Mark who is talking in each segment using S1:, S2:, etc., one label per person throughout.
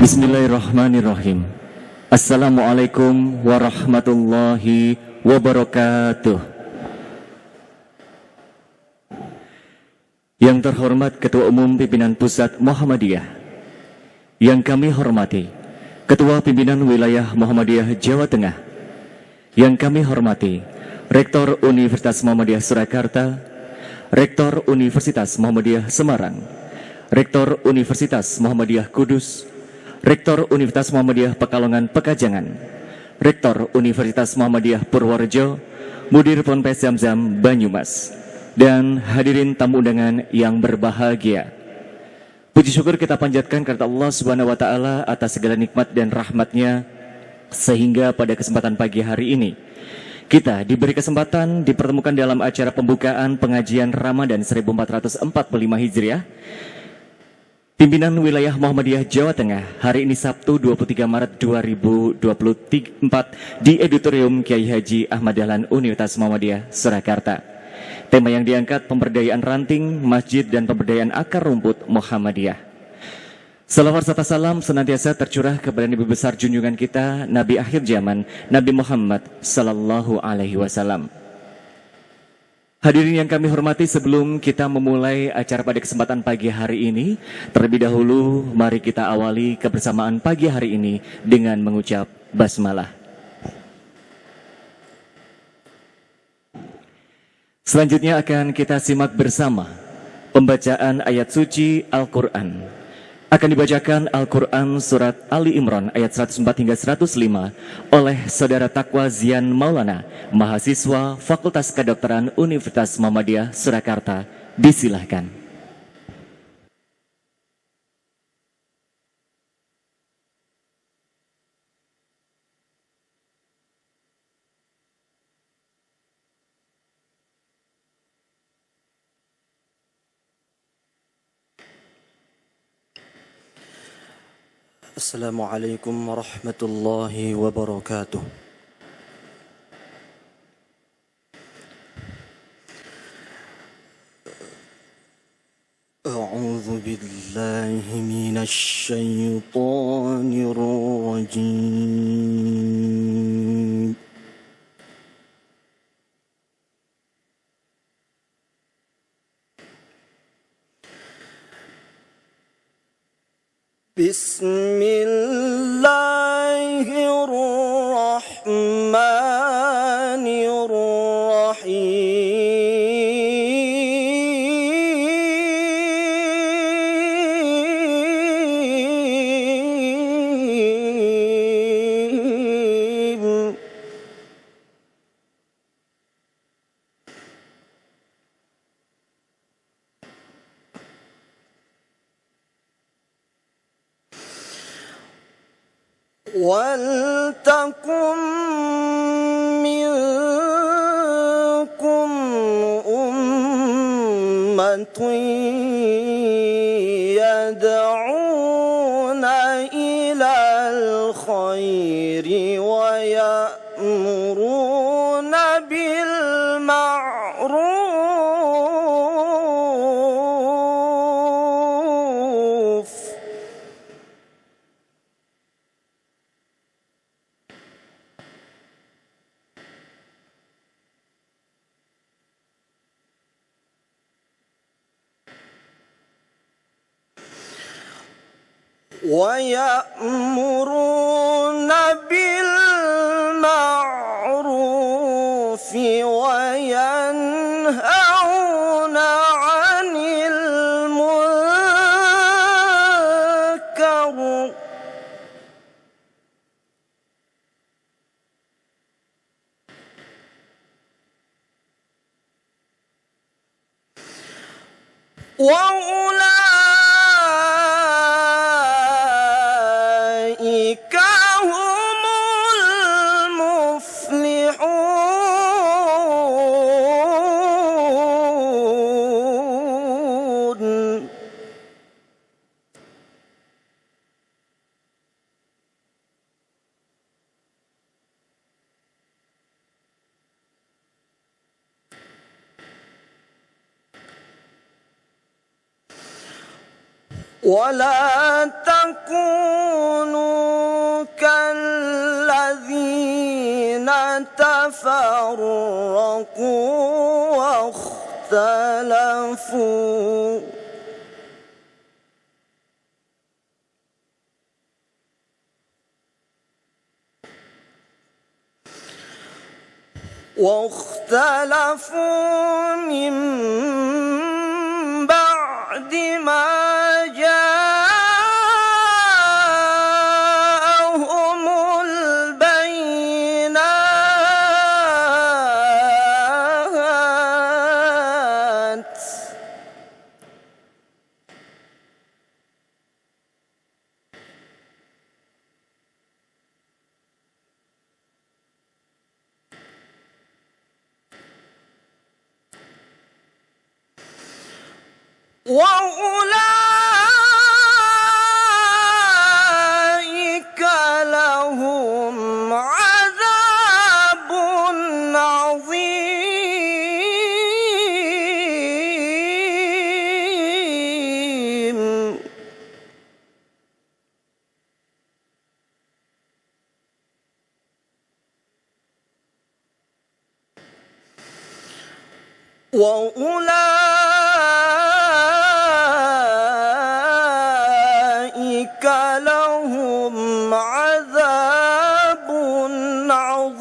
S1: Bismillahirrahmanirrahim. Assalamualaikum warahmatullahi wabarakatuh. Yang terhormat Ketua Umum Pimpinan Pusat Muhammadiyah, yang kami hormati Ketua Pimpinan Wilayah Muhammadiyah Jawa Tengah, yang kami hormati Rektor Universitas Muhammadiyah Surakarta, Rektor Universitas Muhammadiyah Semarang, Rektor Universitas Muhammadiyah Kudus, Rektor Universitas Muhammadiyah Pekalongan Pekajangan, Rektor Universitas Muhammadiyah Purworejo, Mudir Ponpes Zamzam Banyumas, dan hadirin tamu undangan yang berbahagia. Puji syukur kita panjatkan kepada Allah Subhanahu wa taala atas segala nikmat dan rahmatnya, sehingga pada kesempatan pagi hari ini kita diberi kesempatan dipertemukan dalam acara pembukaan pengajian Ramadan 1445 Hijriah Pimpinan Wilayah Muhammadiyah Jawa Tengah hari ini Sabtu 23 Maret 2024 di Auditorium Kiai Haji Ahmad Dahlan Universitas Muhammadiyah Surakarta. Tema yang diangkat pemberdayaan ranting, masjid dan pemberdayaan akar rumput Muhammadiyah. Salawat serta salam senantiasa tercurah kepada Nabi besar junjungan kita, Nabi akhir zaman, Nabi Muhammad sallallahu alaihi wasallam. Hadirin yang kami hormati, sebelum kita memulai acara pada kesempatan pagi hari ini, terlebih dahulu mari kita awali kebersamaan pagi hari ini dengan mengucap basmalah. Selanjutnya akan kita simak bersama pembacaan ayat suci Al-Quran. Akan dibacakan Al-Quran Surat Ali Imran ayat 104 hingga 105 oleh Saudara Taqwa Zian Maulana, mahasiswa Fakultas Kedokteran Universitas Muhammadiyah Surakarta. Disilahkan.
S2: Assalamualaikum warahmatullahi wabarakatuh. A'udzu billahi minasy syaithanir rajim. ولتكن منكم أمة يدعون إلى الخير ويأمرون بالمعروف وينهون عن المنكر وأولئك هم المفلحون ولا تكونوا كالذين تفرقوا واختلفوا من بعد ما جاءهم البينات وأولئك لهم عذاب عظيم وأولئك لهم عذاب عظيم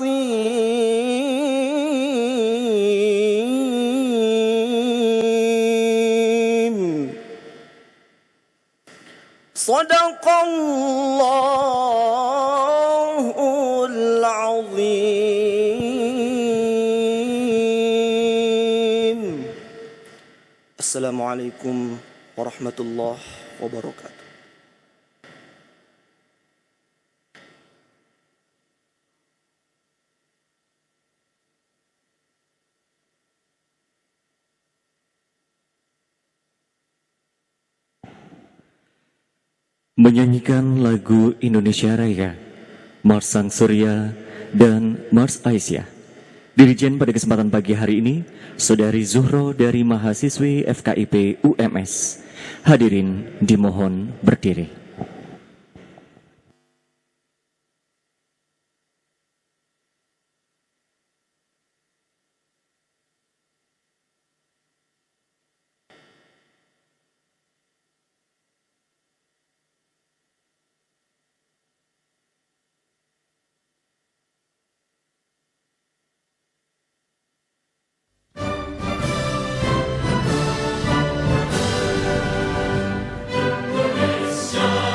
S2: صدق الله العظيم. Assalamualaikum warahmatullahi wabarakatuh.
S1: Menyanyikan lagu Indonesia Raya, Mars Sang Surya dan Mars Aisyah. Dirijen pada kesempatan pagi hari ini, Saudari Zuhro dari mahasiswi FKIP UMS. Hadirin dimohon berdiri.
S3: Indonesia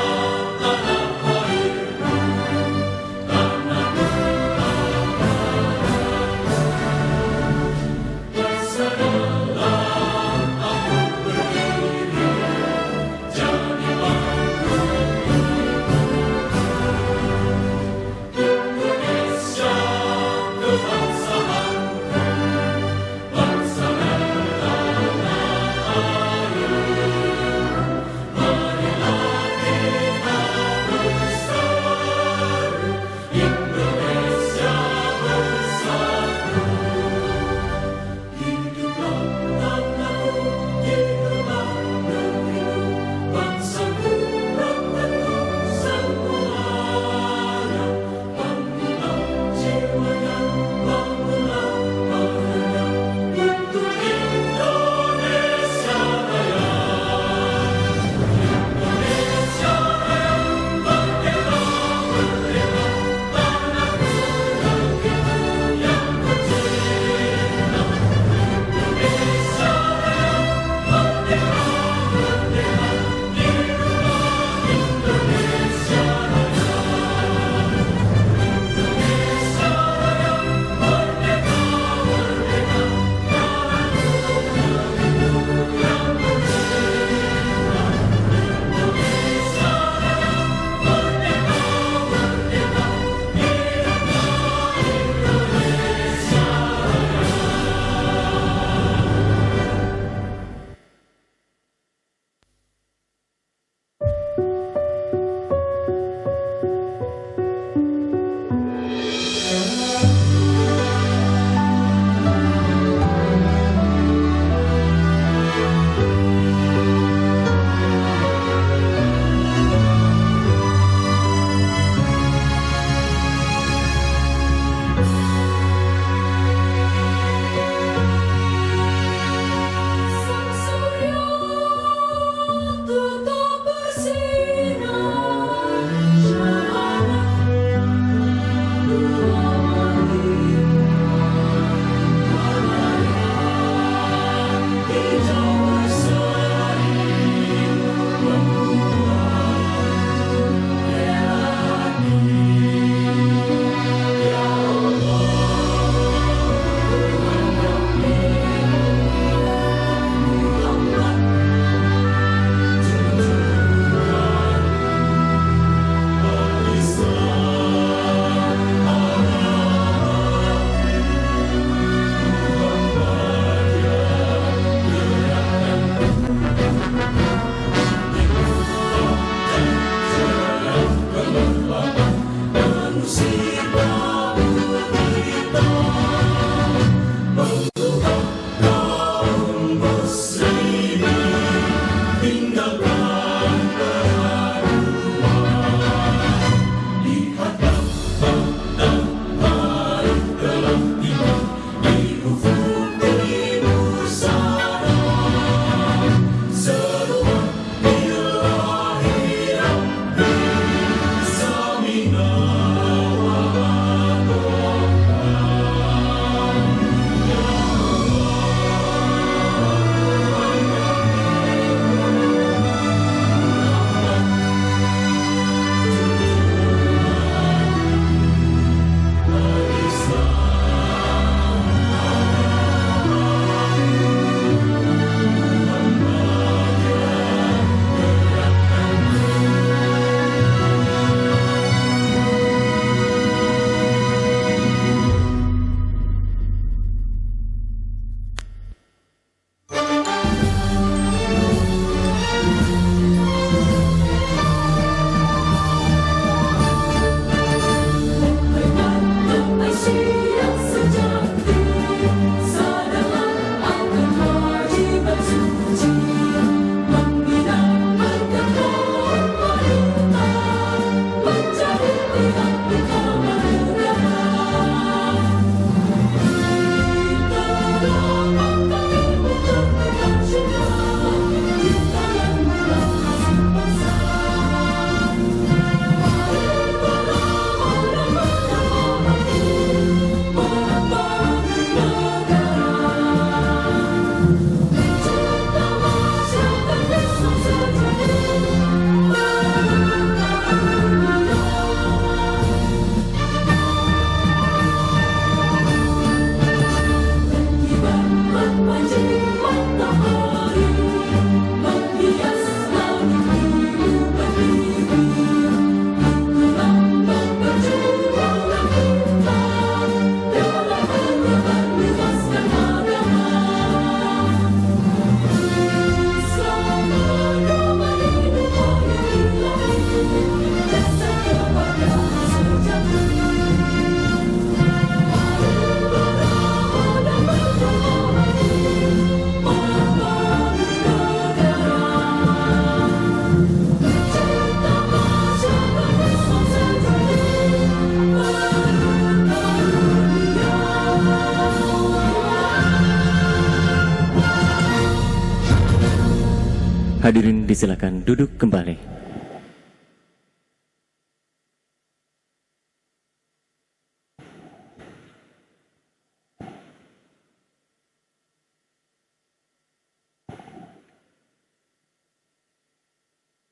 S1: Hadirin disilakan duduk kembali.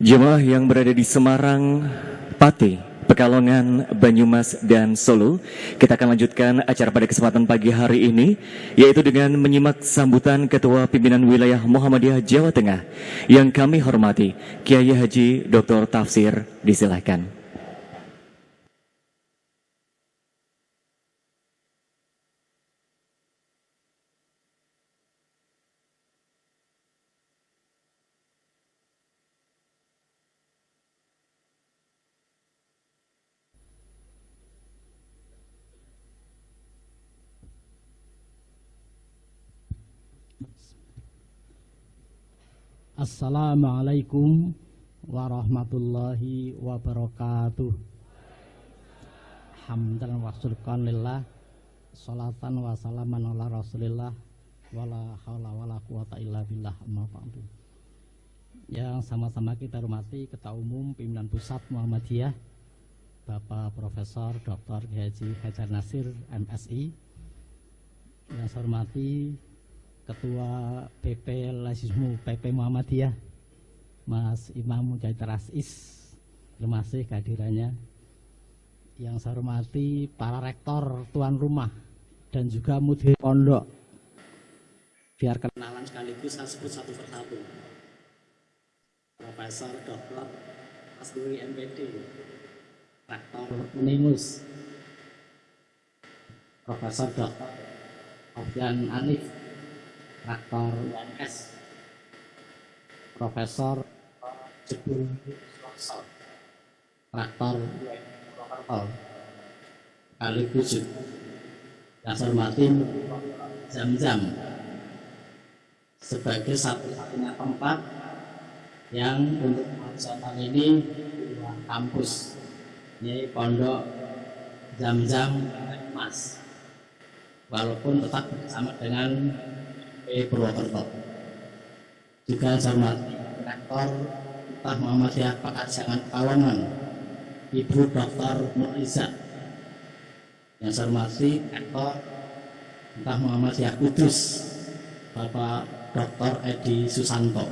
S1: Jemaah yang berada di Semarang, Pati, Pekalongan, Banyumas, dan Solo, kita akan lanjutkan acara pada kesempatan pagi hari ini, yaitu dengan menyimak sambutan Ketua Pimpinan Wilayah Muhammadiyah Jawa Tengah yang kami hormati, Kiai Haji Dr. Tafsir. Disilakan.
S3: Assalamualaikum warahmatullahi wabarakatuh. Hamdan wa syukran lillah, sholatan wa salaman ala rasulillah, wala haula wala quwata illa billah, amma ba'du. Yang sama-sama kita hormati Ketua Umum Pimpinan Pusat Muhammadiyah Bapak Profesor Dr. Haji Hajar Nasir MSI. Yang saya hormati Ketua PP Lasismu PP Muhammadiyah Mas Imam Mujahid Rasis, terima kasih kehadirannya. Yang saya hormati para rektor tuan rumah dan juga mudir pondok. Biar kenalan sekaligus saya sebut satu persatu. Profesor Dr. Asduri MPD, Rektor Unimus, Profesor Dr. Ofyan Anif, Rektor UNS, Profesor Jebul Slonsor, Rektor Purwokerto, Kali Bujut, yang saya hormati Zam-Zam sebagai satu-satunya tempat yang untuk pengusahaan ini di luar kampus, yaitu Pondok Zam-Zam Mas, walaupun tetap bersama dengan Purwokerto. Juga saya hormati Rektor Universitas Muhammadiyah Pekajangan Pekalongan, Ibu Dr. Nur Iza. Yang saya hormati Rektor Universitas Muhammadiyah Kudus, Bapak Dr. Edi Susanto.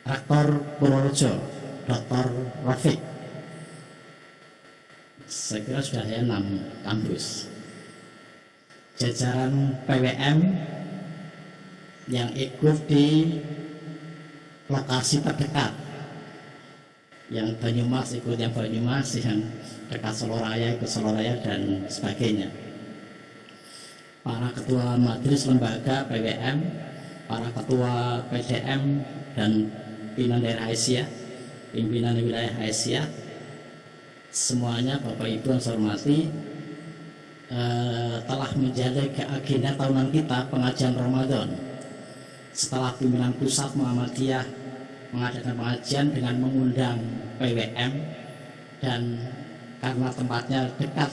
S3: Rektor Purworejo, Dr. Rafiq. Saya kira sudah ada 6 kampus. Jajaran PWM yang ikut di lokasi terdekat, yang Banyumas ikut yang Banyumas, yang dekat Soloraya ikut Soloraya dan sebagainya. Para ketua majelis lembaga PWM, para ketua PDM dan pimpinan daerah Asia, pimpinan wilayah Asia, semuanya Bapak Ibu yang saya hormati, telah menjadi agenda tahunan kita pengajian Ramadan. Setelah pimpinan pusat Muhammadiyah mengadakan pengajian dengan mengundang PWM, dan karena tempatnya dekat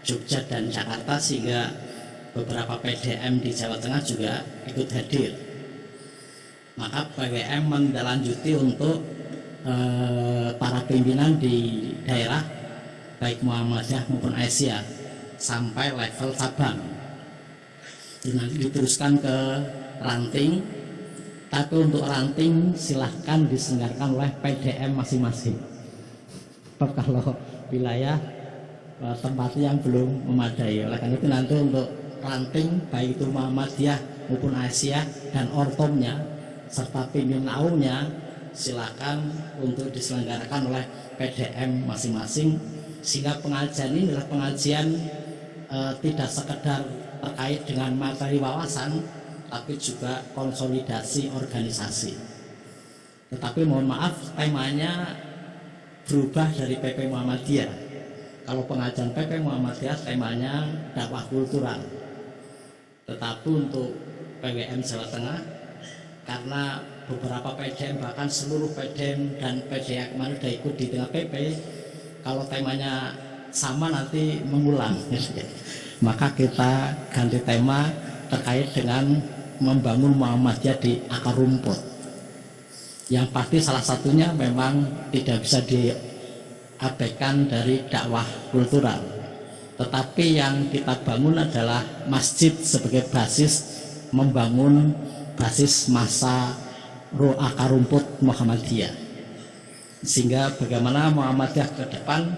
S3: Jogja dan Jakarta sehingga beberapa PDM di Jawa Tengah juga ikut hadir, maka PWM menindaklanjuti untuk para pimpinan di daerah baik Muhammadiyah maupun Asia sampai level cabang. Nanti diteruskan ke ranting, tapi untuk ranting silahkan diselenggarakan oleh PDM masing-masing. Kalau wilayah tempatnya yang belum memadai, oleh karena itu nanti untuk ranting baik itu Muhammadiyah maupun Asia dan ortomnya serta pimpinan aumnya silakan untuk diselenggarakan oleh PDM masing-masing, sehingga pengajian ini adalah pengajian tidak sekedar terkait dengan materi wawasan, tapi juga konsolidasi organisasi. Tetapi mohon maaf, temanya berubah dari PP Muhammadiyah. Kalau pengajian PP Muhammadiyah temanya dakwah kultural, tetapi untuk PWM Jawa Tengah, karena beberapa PDM bahkan seluruh PDM dan PDA kemarin sudah ikut di tengah PP, kalau temanya sama nanti mengulang. Maka kita ganti tema terkait dengan membangun Muhammadiyah di akar rumput. Yang pasti salah satunya memang tidak bisa diabaikan dari dakwah kultural. Tetapi yang kita bangun adalah masjid sebagai basis membangun basis masa akar rumput Muhammadiyah. Sehingga bagaimana Muhammadiyah ke depan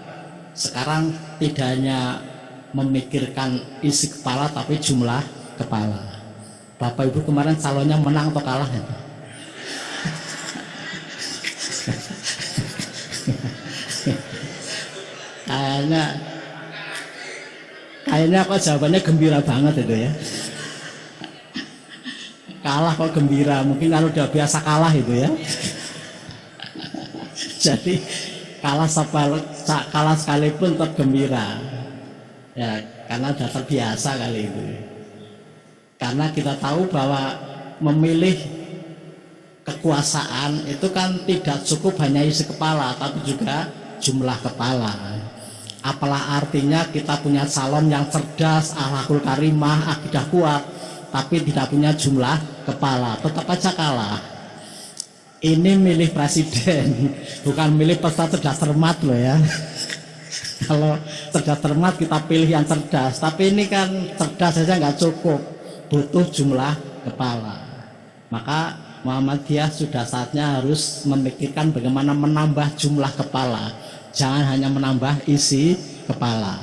S3: sekarang tidak hanya memikirkan isi kepala tapi jumlah kepala. Bapak Ibu kemarin calonnya menang atau kalah ya? Kayaknya kok jawabannya gembira banget itu ya. Kalah kok gembira, mungkin kalau udah biasa kalah itu ya. Jadi kalah sekalipun tetap gembira. Ya, karena sudah terbiasa kali itu. Karena kita tahu bahwa memilih kekuasaan itu kan tidak cukup hanya isi kepala, tapi juga jumlah kepala. Apalah artinya kita punya calon yang cerdas, akhlakul karimah, akidah kuat, tapi tidak punya jumlah kepala, tetap aja kalah. Ini milih presiden, bukan milih peserta cerdas cermat loh ya. Kalau cerdas cermat kita pilih yang cerdas, tapi ini kan cerdas saja nggak cukup, butuh jumlah kepala. Maka Muhammadiyah sudah saatnya harus memikirkan bagaimana menambah jumlah kepala, jangan hanya menambah isi kepala.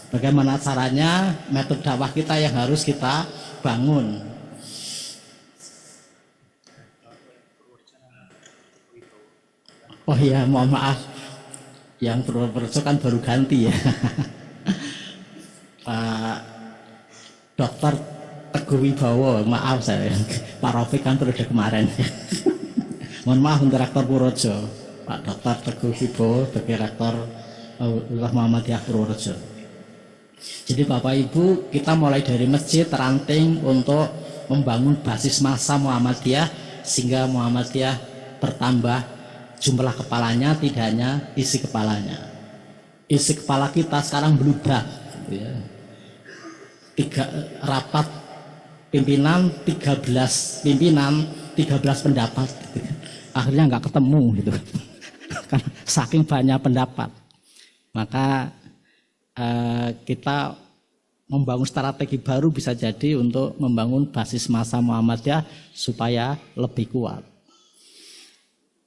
S3: Bagaimana caranya, metode dakwah kita yang harus kita bangun. Oh iya, mohon maaf, yang Purworejo kan baru ganti ya. Pak Dokter Teguh Wibowo, maaf saya, Pak Rafiq kan periode kemarin. Mohon maaf untuk Rektor Purworejo, Pak Dokter Teguh Wibowo sebagai Rektor Muhammadiyah Purworejo. Jadi Bapak Ibu, kita mulai dari masjid ranting untuk membangun basis massa Muhammadiyah sehingga Muhammadiyah bertambah jumlah kepalanya, tidak hanya isi kepalanya. Isi kepala kita sekarang berubah, ya. 3 rapat pimpinan, 13 pimpinan, 13 pendapat. Akhirnya nggak ketemu gitu. Karena saking banyak pendapat. Maka kita membangun strategi baru bisa jadi untuk membangun basis massa Muhammadiyah supaya lebih kuat.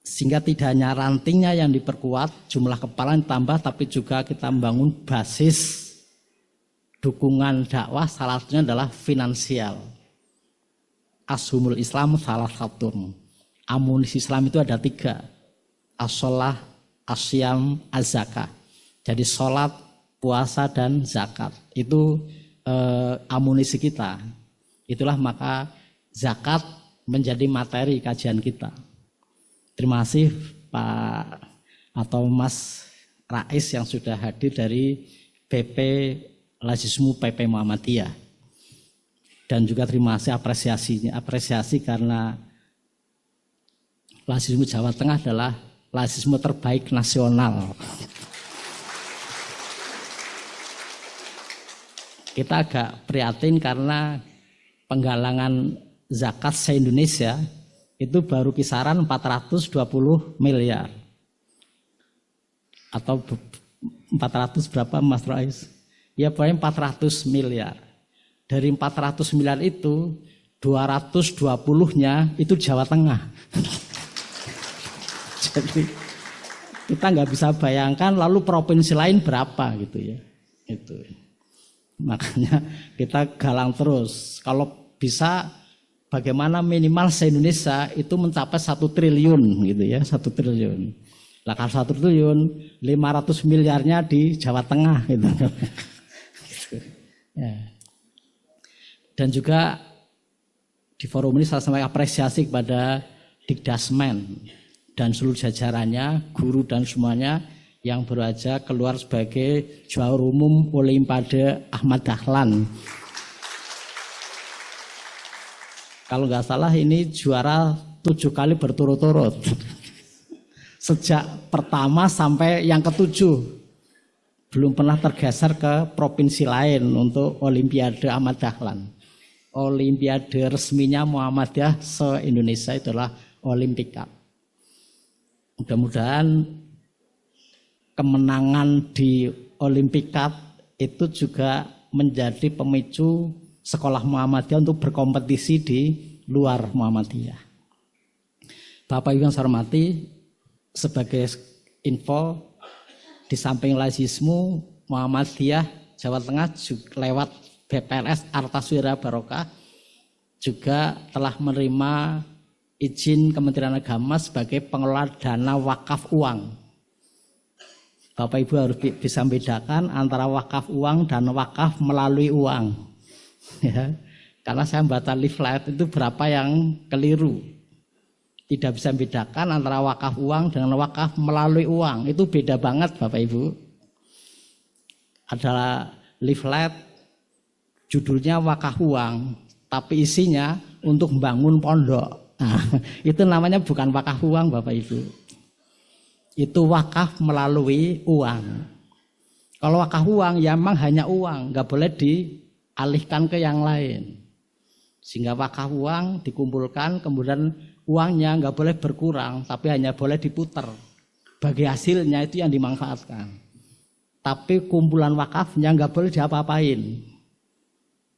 S3: Sehingga tidak hanya rantingnya yang diperkuat, jumlah kepala ditambah, tapi juga kita membangun basis dukungan dakwah, salah satunya adalah finansial. Ashumul Islam salah satu. Amunisi Islam itu ada 3. As-sholah, asyam, az-zakah. Jadi sholat, puasa, dan zakat. Itu amunisi kita. Itulah maka zakat menjadi materi kajian kita. Terima kasih Pak atau Mas Rais yang sudah hadir dari PP Lazismu PP Muhammadiyah. Dan juga terima kasih apresiasi karena Lazismu Jawa Tengah adalah Lazismu terbaik nasional. Kita agak prihatin karena penggalangan zakat se-Indonesia itu baru kisaran 420 miliar. Atau 400 berapa Mas Rais? Ya pokoknya 400 miliar. Dari 400 miliar itu 220-nya itu Jawa Tengah. Jadi kita nggak bisa bayangkan lalu provinsi lain berapa gitu ya. Itu. Makanya kita galang terus. Kalau bisa bagaimana minimal se-Indonesia itu mencapai 1 triliun gitu ya, 1 triliun. Lah kalau 1 triliun 500 miliarnya di Jawa Tengah gitu. Ya. Dan juga di forum ini saya sampaikan apresiasi kepada Dikdasmen dan seluruh jajarannya, guru dan semuanya yang baru aja keluar sebagai juara umum Olimpiade Ahmad Dahlan. Kalau nggak salah ini juara 7 kali berturut-turut. Sejak pertama sampai yang ke-7. Belum pernah tergeser ke provinsi lain untuk Olimpiade Ahmad Dahlan. olimpiade resminya Muhammadiyah se-Indonesia itulah Olimpik Cup. Mudah-mudahan kemenangan di Olimpik Cup itu juga menjadi pemicu sekolah Muhammadiyah untuk berkompetisi di luar Muhammadiyah. Bapak Ibu yang saya hormati, sebagai info, di samping laizisme, Muhammadiyah Jawa Tengah juga lewat BPRS Artaswira Barokah juga telah menerima izin Kementerian Agama sebagai pengelola dana wakaf uang. Bapak Ibu harus bisa membedakan antara wakaf uang dan wakaf melalui uang. Ya, karena saya membaca leaflet itu berapa yang keliru. Tidak bisa membedakan antara wakaf uang dengan wakaf melalui uang. Itu beda banget Bapak Ibu. Adalah leaflet judulnya wakaf uang, tapi isinya untuk membangun pondok. Nah, itu namanya bukan wakaf uang Bapak Ibu. Itu wakaf melalui uang. Kalau wakaf uang ya memang hanya uang, nggak boleh dialihkan ke yang lain. Sehingga wakaf uang dikumpulkan, kemudian uangnya nggak boleh berkurang, tapi hanya boleh diputar. Bagi hasilnya itu yang dimanfaatkan. Tapi kumpulan wakafnya nggak boleh diapa-apain.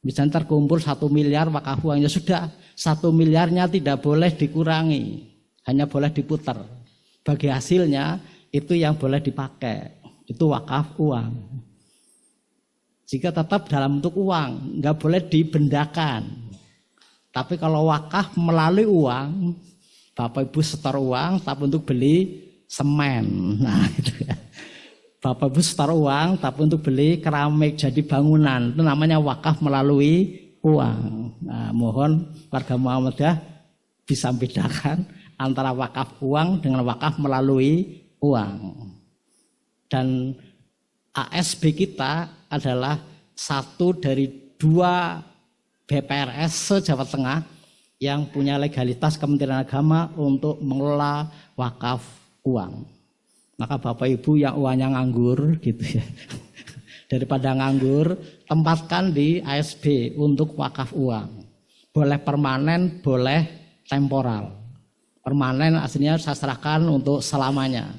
S3: Misalnya terkumpul 1 miliar wakaf uangnya sudah, 1 miliarnya tidak boleh dikurangi, hanya boleh diputar. Bagi hasilnya itu yang boleh dipakai, itu wakaf uang. Jika tetap dalam bentuk uang, nggak boleh dibendakan. Tapi kalau wakaf melalui uang, Bapak Ibu setor uang, tapi untuk beli semen. Nah, gitu ya. Bapak Ibu setor uang, tapi untuk beli keramik jadi bangunan. Itu namanya wakaf melalui uang. Nah, mohon warga Muhammadiyah bisa membedakan antara wakaf uang dengan wakaf melalui uang. Dan ASB kita adalah satu dari 2 BPRS se-Jawa Tengah yang punya legalitas Kementerian Agama untuk mengelola wakaf uang. Maka Bapak Ibu yang uangnya nganggur gitu ya, daripada nganggur, tempatkan di ASB untuk wakaf uang. Boleh permanen, boleh temporal. Permanen aslinya saya serahkan untuk selamanya.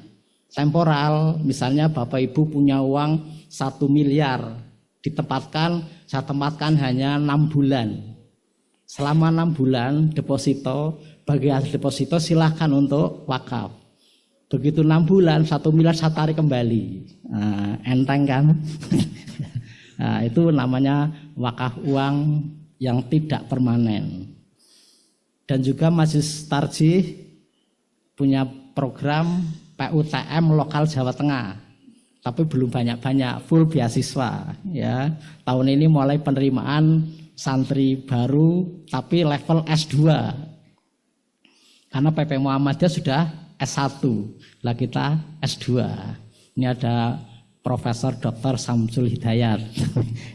S3: Temporal, misalnya Bapak Ibu punya uang 1 miliar, saya tempatkan hanya 6 bulan. Selama 6 bulan deposito, bagi hasil deposito silahkan untuk wakaf. Begitu 6 bulan, 1 miliar saya tarik kembali. Nah, enteng kan? Nah, itu namanya wakaf uang yang tidak permanen. Dan juga Majelis Tarjih punya program PUTM lokal Jawa Tengah, tapi belum banyak-banyak, full beasiswa. Ya, tahun ini mulai penerimaan santri baru, tapi level S2. Karena PP Muhammadiyah sudah S1, lah kita S2. Ini ada Profesor Dr. Samsul Hidayat,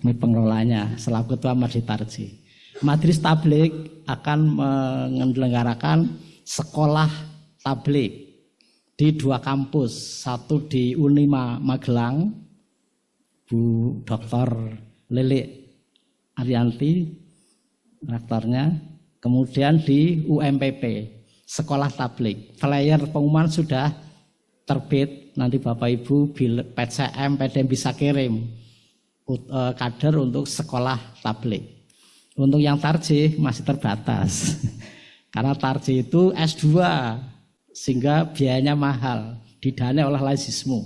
S3: ini pengelolanya selaku Ketua Majelis Tarjih. Majelis Tablik akan menyelenggarakan sekolah tablik di 2 kampus, satu di Unima Magelang, Bu Dr. Lili Arianti, rektornya, kemudian di UMPP, sekolah tablik. Flyer pengumuman sudah terbit, nanti Bapak Ibu PCM, PDM bisa kirim kader untuk sekolah tablik. Untuk yang tarjih masih terbatas, karena tarjih itu S2, sehingga biayanya mahal, didanai oleh laizisme.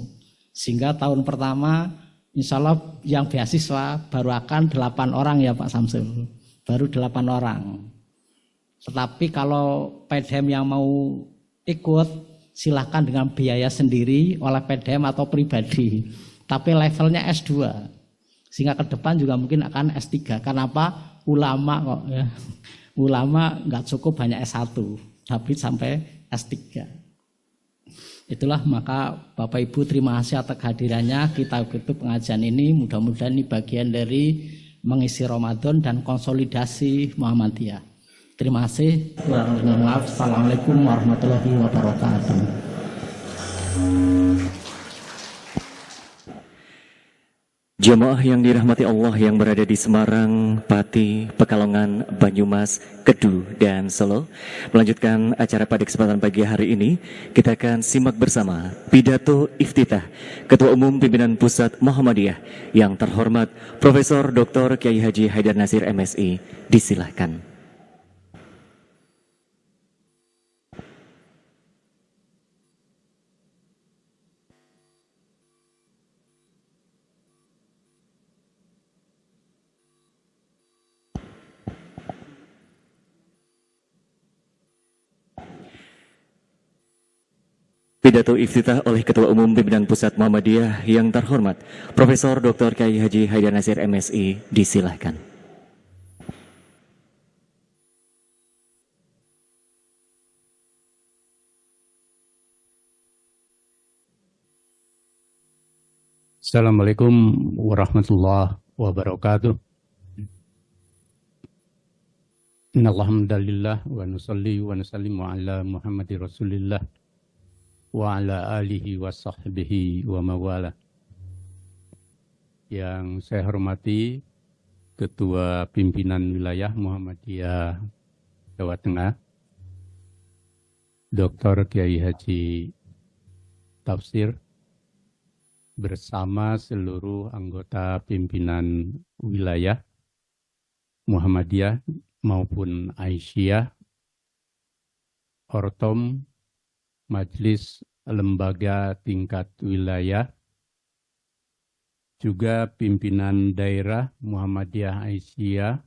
S3: Sehingga tahun pertama, insya Allah yang beasiswa baru akan 8 orang ya Pak Samsul, baru 8 orang. Tetapi kalau PDM yang mau ikut, silahkan dengan biaya sendiri oleh PDM atau pribadi. Tapi levelnya S2, sehingga ke depan juga mungkin akan S3. Kenapa? Ulama kok ya. Ulama nggak cukup hanya S1, tapi sampai S3. Itulah, maka Bapak Ibu terima kasih atas kehadirannya. Kita tutup pengajian ini, mudah-mudahan ini bagian dari mengisi Ramadan dan konsolidasi Muhammadiyah. Terima kasih. Maaf. Assalamualaikum warahmatullahi wabarakatuh.
S1: Jemaah yang dirahmati Allah yang berada di Semarang, Pati, Pekalongan, Banyumas, Kedu, dan Solo. Melanjutkan acara pada kesempatan pagi hari ini, kita akan simak bersama pidato iftitah Ketua Umum Pimpinan Pusat Muhammadiyah yang terhormat Profesor Dr. Kiai Haji Haidar Nasir MSI. Disilahkan. Pidato iftitah oleh Ketua Umum Pimpinan Pusat Muhammadiyah yang terhormat Profesor Dr. Kiai Haji Haidar Nasir MSI. Disilahkan.
S4: Assalamualaikum warahmatullahi wabarakatuh. Innalhamdulillah wa nusalli wa nusallimu ala Muhammadi Rasulillah wa ala alihi wa sahbihi wa mawala. Yang saya hormati Ketua Pimpinan Wilayah Muhammadiyah Jawa Tengah, Dr. Kiai Haji Tafsir, bersama seluruh anggota pimpinan wilayah Muhammadiyah maupun Aisyah, Ortom, Majelis Lembaga Tingkat Wilayah, juga pimpinan daerah Muhammadiyah Aisyah,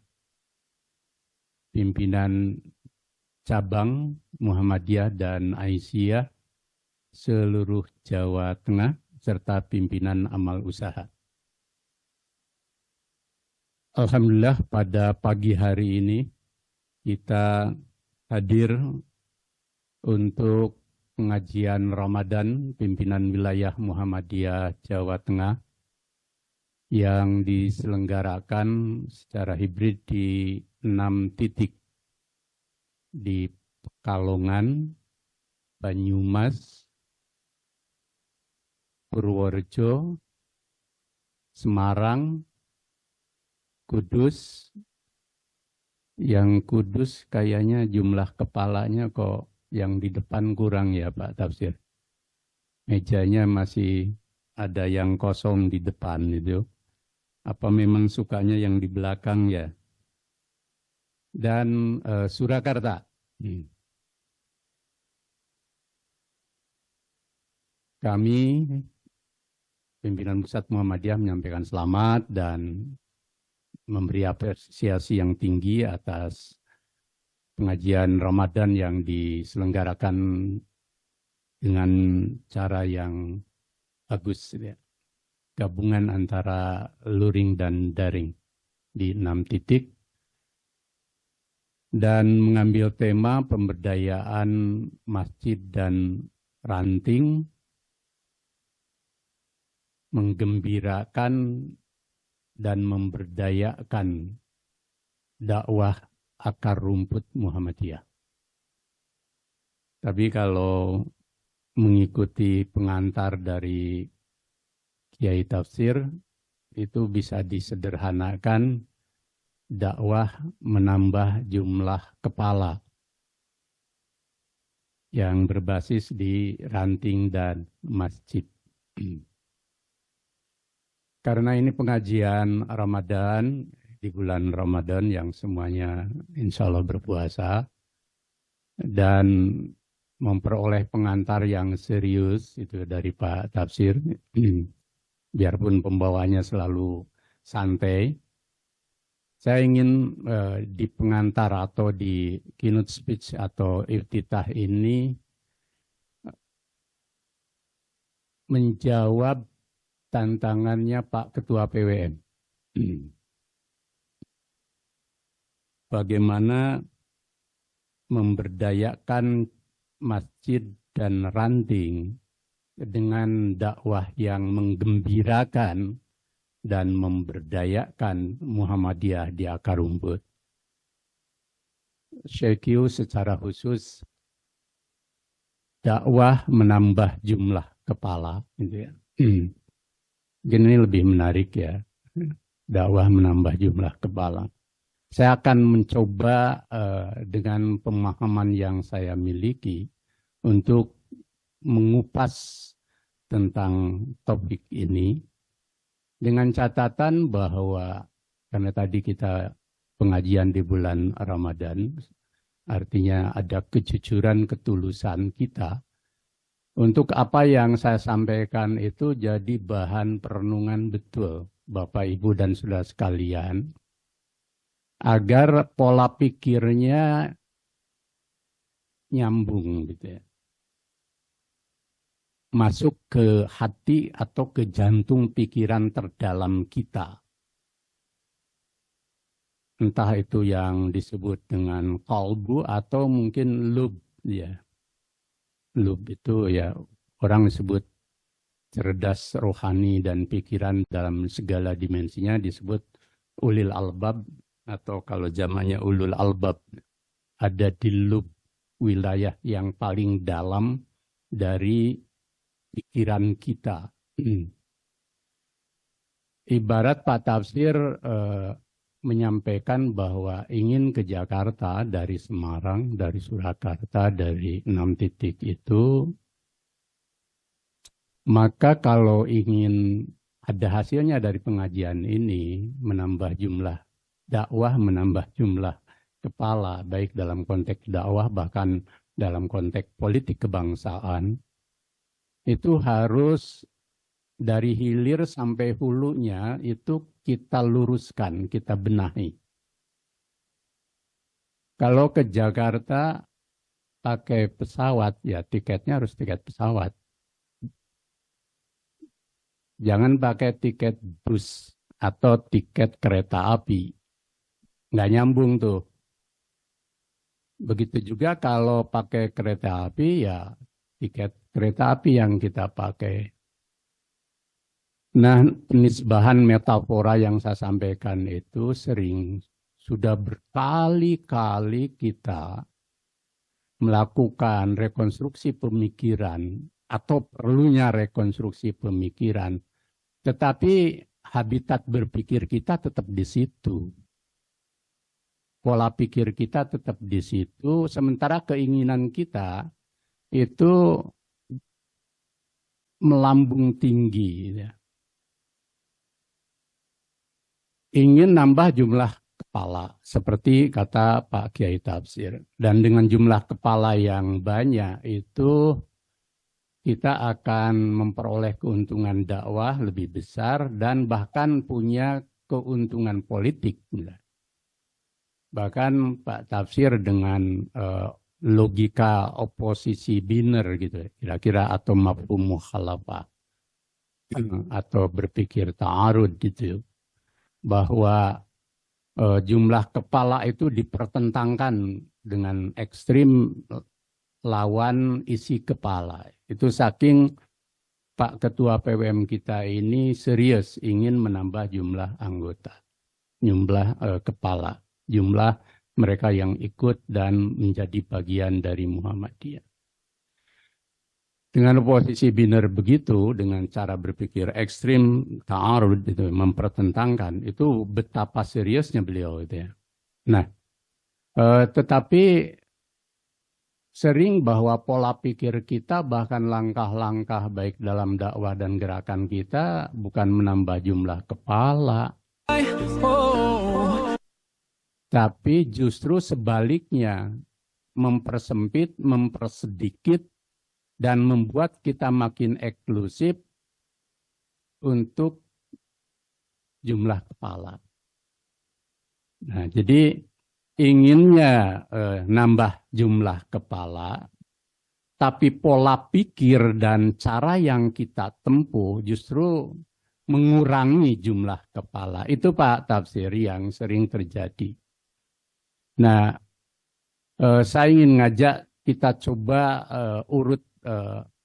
S4: pimpinan cabang Muhammadiyah dan Aisyah seluruh Jawa Tengah, serta pimpinan amal usaha. Alhamdulillah pada pagi hari ini kita hadir untuk pengajian Ramadan pimpinan wilayah Muhammadiyah Jawa Tengah yang diselenggarakan secara hibrid di 6 titik di Pekalongan, Banyumas, Purworejo, Semarang, Kudus. Yang Kudus kayaknya jumlah kepalanya kok yang di depan kurang ya Pak Tafsir. Mejanya masih ada yang kosong di depan itu. Apa memang sukanya yang di belakang ya? Dan Surakarta. Kami pimpinan Pusat Muhammadiyah menyampaikan selamat dan memberi apresiasi yang tinggi atas pengajian Ramadan yang diselenggarakan dengan cara yang bagus, ya. Gabungan antara luring dan daring di 6 titik dan mengambil tema pemberdayaan masjid dan ranting, menggembirakan dan memberdayakan dakwah akar rumput Muhammadiyah. Tapi kalau mengikuti pengantar dari Kiai Tafsir, itu bisa disederhanakan dakwah menambah jumlah kepala yang berbasis di ranting dan masjid. Karena ini pengajian Ramadan, di bulan Ramadan yang semuanya insya Allah berpuasa, dan memperoleh pengantar yang serius itu dari Pak Tafsir, biarpun pembawanya selalu santai. Saya ingin di pengantar atau di keynote speech atau iftitah ini menjawab tantangannya Pak Ketua PWM. Bagaimana memberdayakan masjid dan ranting dengan dakwah yang menggembirakan dan memberdayakan Muhammadiyah di akar rumput. Syekh secara khusus dakwah menambah jumlah kepala, gitu ya. Ini lebih menarik ya, dakwah menambah jumlah kepala. Saya akan mencoba dengan pemahaman yang saya miliki untuk mengupas tentang topik ini dengan catatan bahwa karena tadi kita pengajian di bulan Ramadan, artinya ada kejujuran, ketulusan kita. Untuk apa yang saya sampaikan itu jadi bahan perenungan betul, Bapak, Ibu, dan saudara sekalian, agar pola pikirnya nyambung gitu ya. Masuk ke hati atau ke jantung pikiran terdalam kita. Entah itu yang disebut dengan qalbu atau mungkin lub ya. Lub itu ya orang disebut cerdas rohani dan pikiran dalam segala dimensinya disebut ulil albab, atau kalau zamannya ulul albab, ada di lub, wilayah yang paling dalam dari pikiran kita. Ibarat Pak Tafsir menyampaikan bahwa ingin ke Jakarta dari Semarang, dari Surakarta, dari 6 titik itu, maka kalau ingin ada hasilnya dari pengajian ini, menambah jumlah dakwah, menambah jumlah kepala, baik dalam konteks dakwah, bahkan dalam konteks politik kebangsaan, itu harus dari hilir sampai hulunya itu kita luruskan, kita benahi. Kalau ke Jakarta pakai pesawat, ya tiketnya harus tiket pesawat. Jangan pakai tiket bus atau tiket kereta api. Nggak nyambung tuh. Begitu juga kalau pakai kereta api, ya tiket kereta api yang kita pakai. Nah, penisbahan metafora yang saya sampaikan itu sering sudah berkali-kali kita melakukan rekonstruksi pemikiran atau perlunya rekonstruksi pemikiran, tetapi habitat berpikir kita tetap di situ. Pola pikir kita tetap di situ, sementara keinginan kita itu melambung tinggi. Ingin nambah jumlah kepala, seperti kata Pak Kiai Tafsir. Dan dengan jumlah kepala yang banyak itu kita akan memperoleh keuntungan dakwah lebih besar dan bahkan punya keuntungan politik. Bahkan Pak Tafsir dengan logika oposisi biner gitu, kira-kira, atau mafhum mukhalafah, atau berpikir ta'arud gitu, bahwa jumlah kepala itu dipertentangkan dengan ekstrim lawan isi kepala. Itu saking Pak Ketua PWM kita ini serius ingin menambah jumlah anggota, jumlah kepala, jumlah mereka yang ikut dan menjadi bagian dari Muhammadiyah. Dengan posisi biner begitu, dengan cara berpikir ekstrim, ta'arud, itu mempertentangkan, itu betapa seriusnya beliau itu ya. Nah, tetapi sering bahwa pola pikir kita, bahkan langkah-langkah baik dalam dakwah dan gerakan kita, bukan menambah jumlah kepala, tapi justru sebaliknya, mempersempit, mempersedikit, dan membuat kita makin eksklusif untuk jumlah kepala. Nah, jadi inginnya nambah jumlah kepala, tapi pola pikir dan cara yang kita tempuh justru mengurangi jumlah kepala. Itu Pak Tafsir yang sering terjadi. Nah, saya ingin ngajak kita coba urut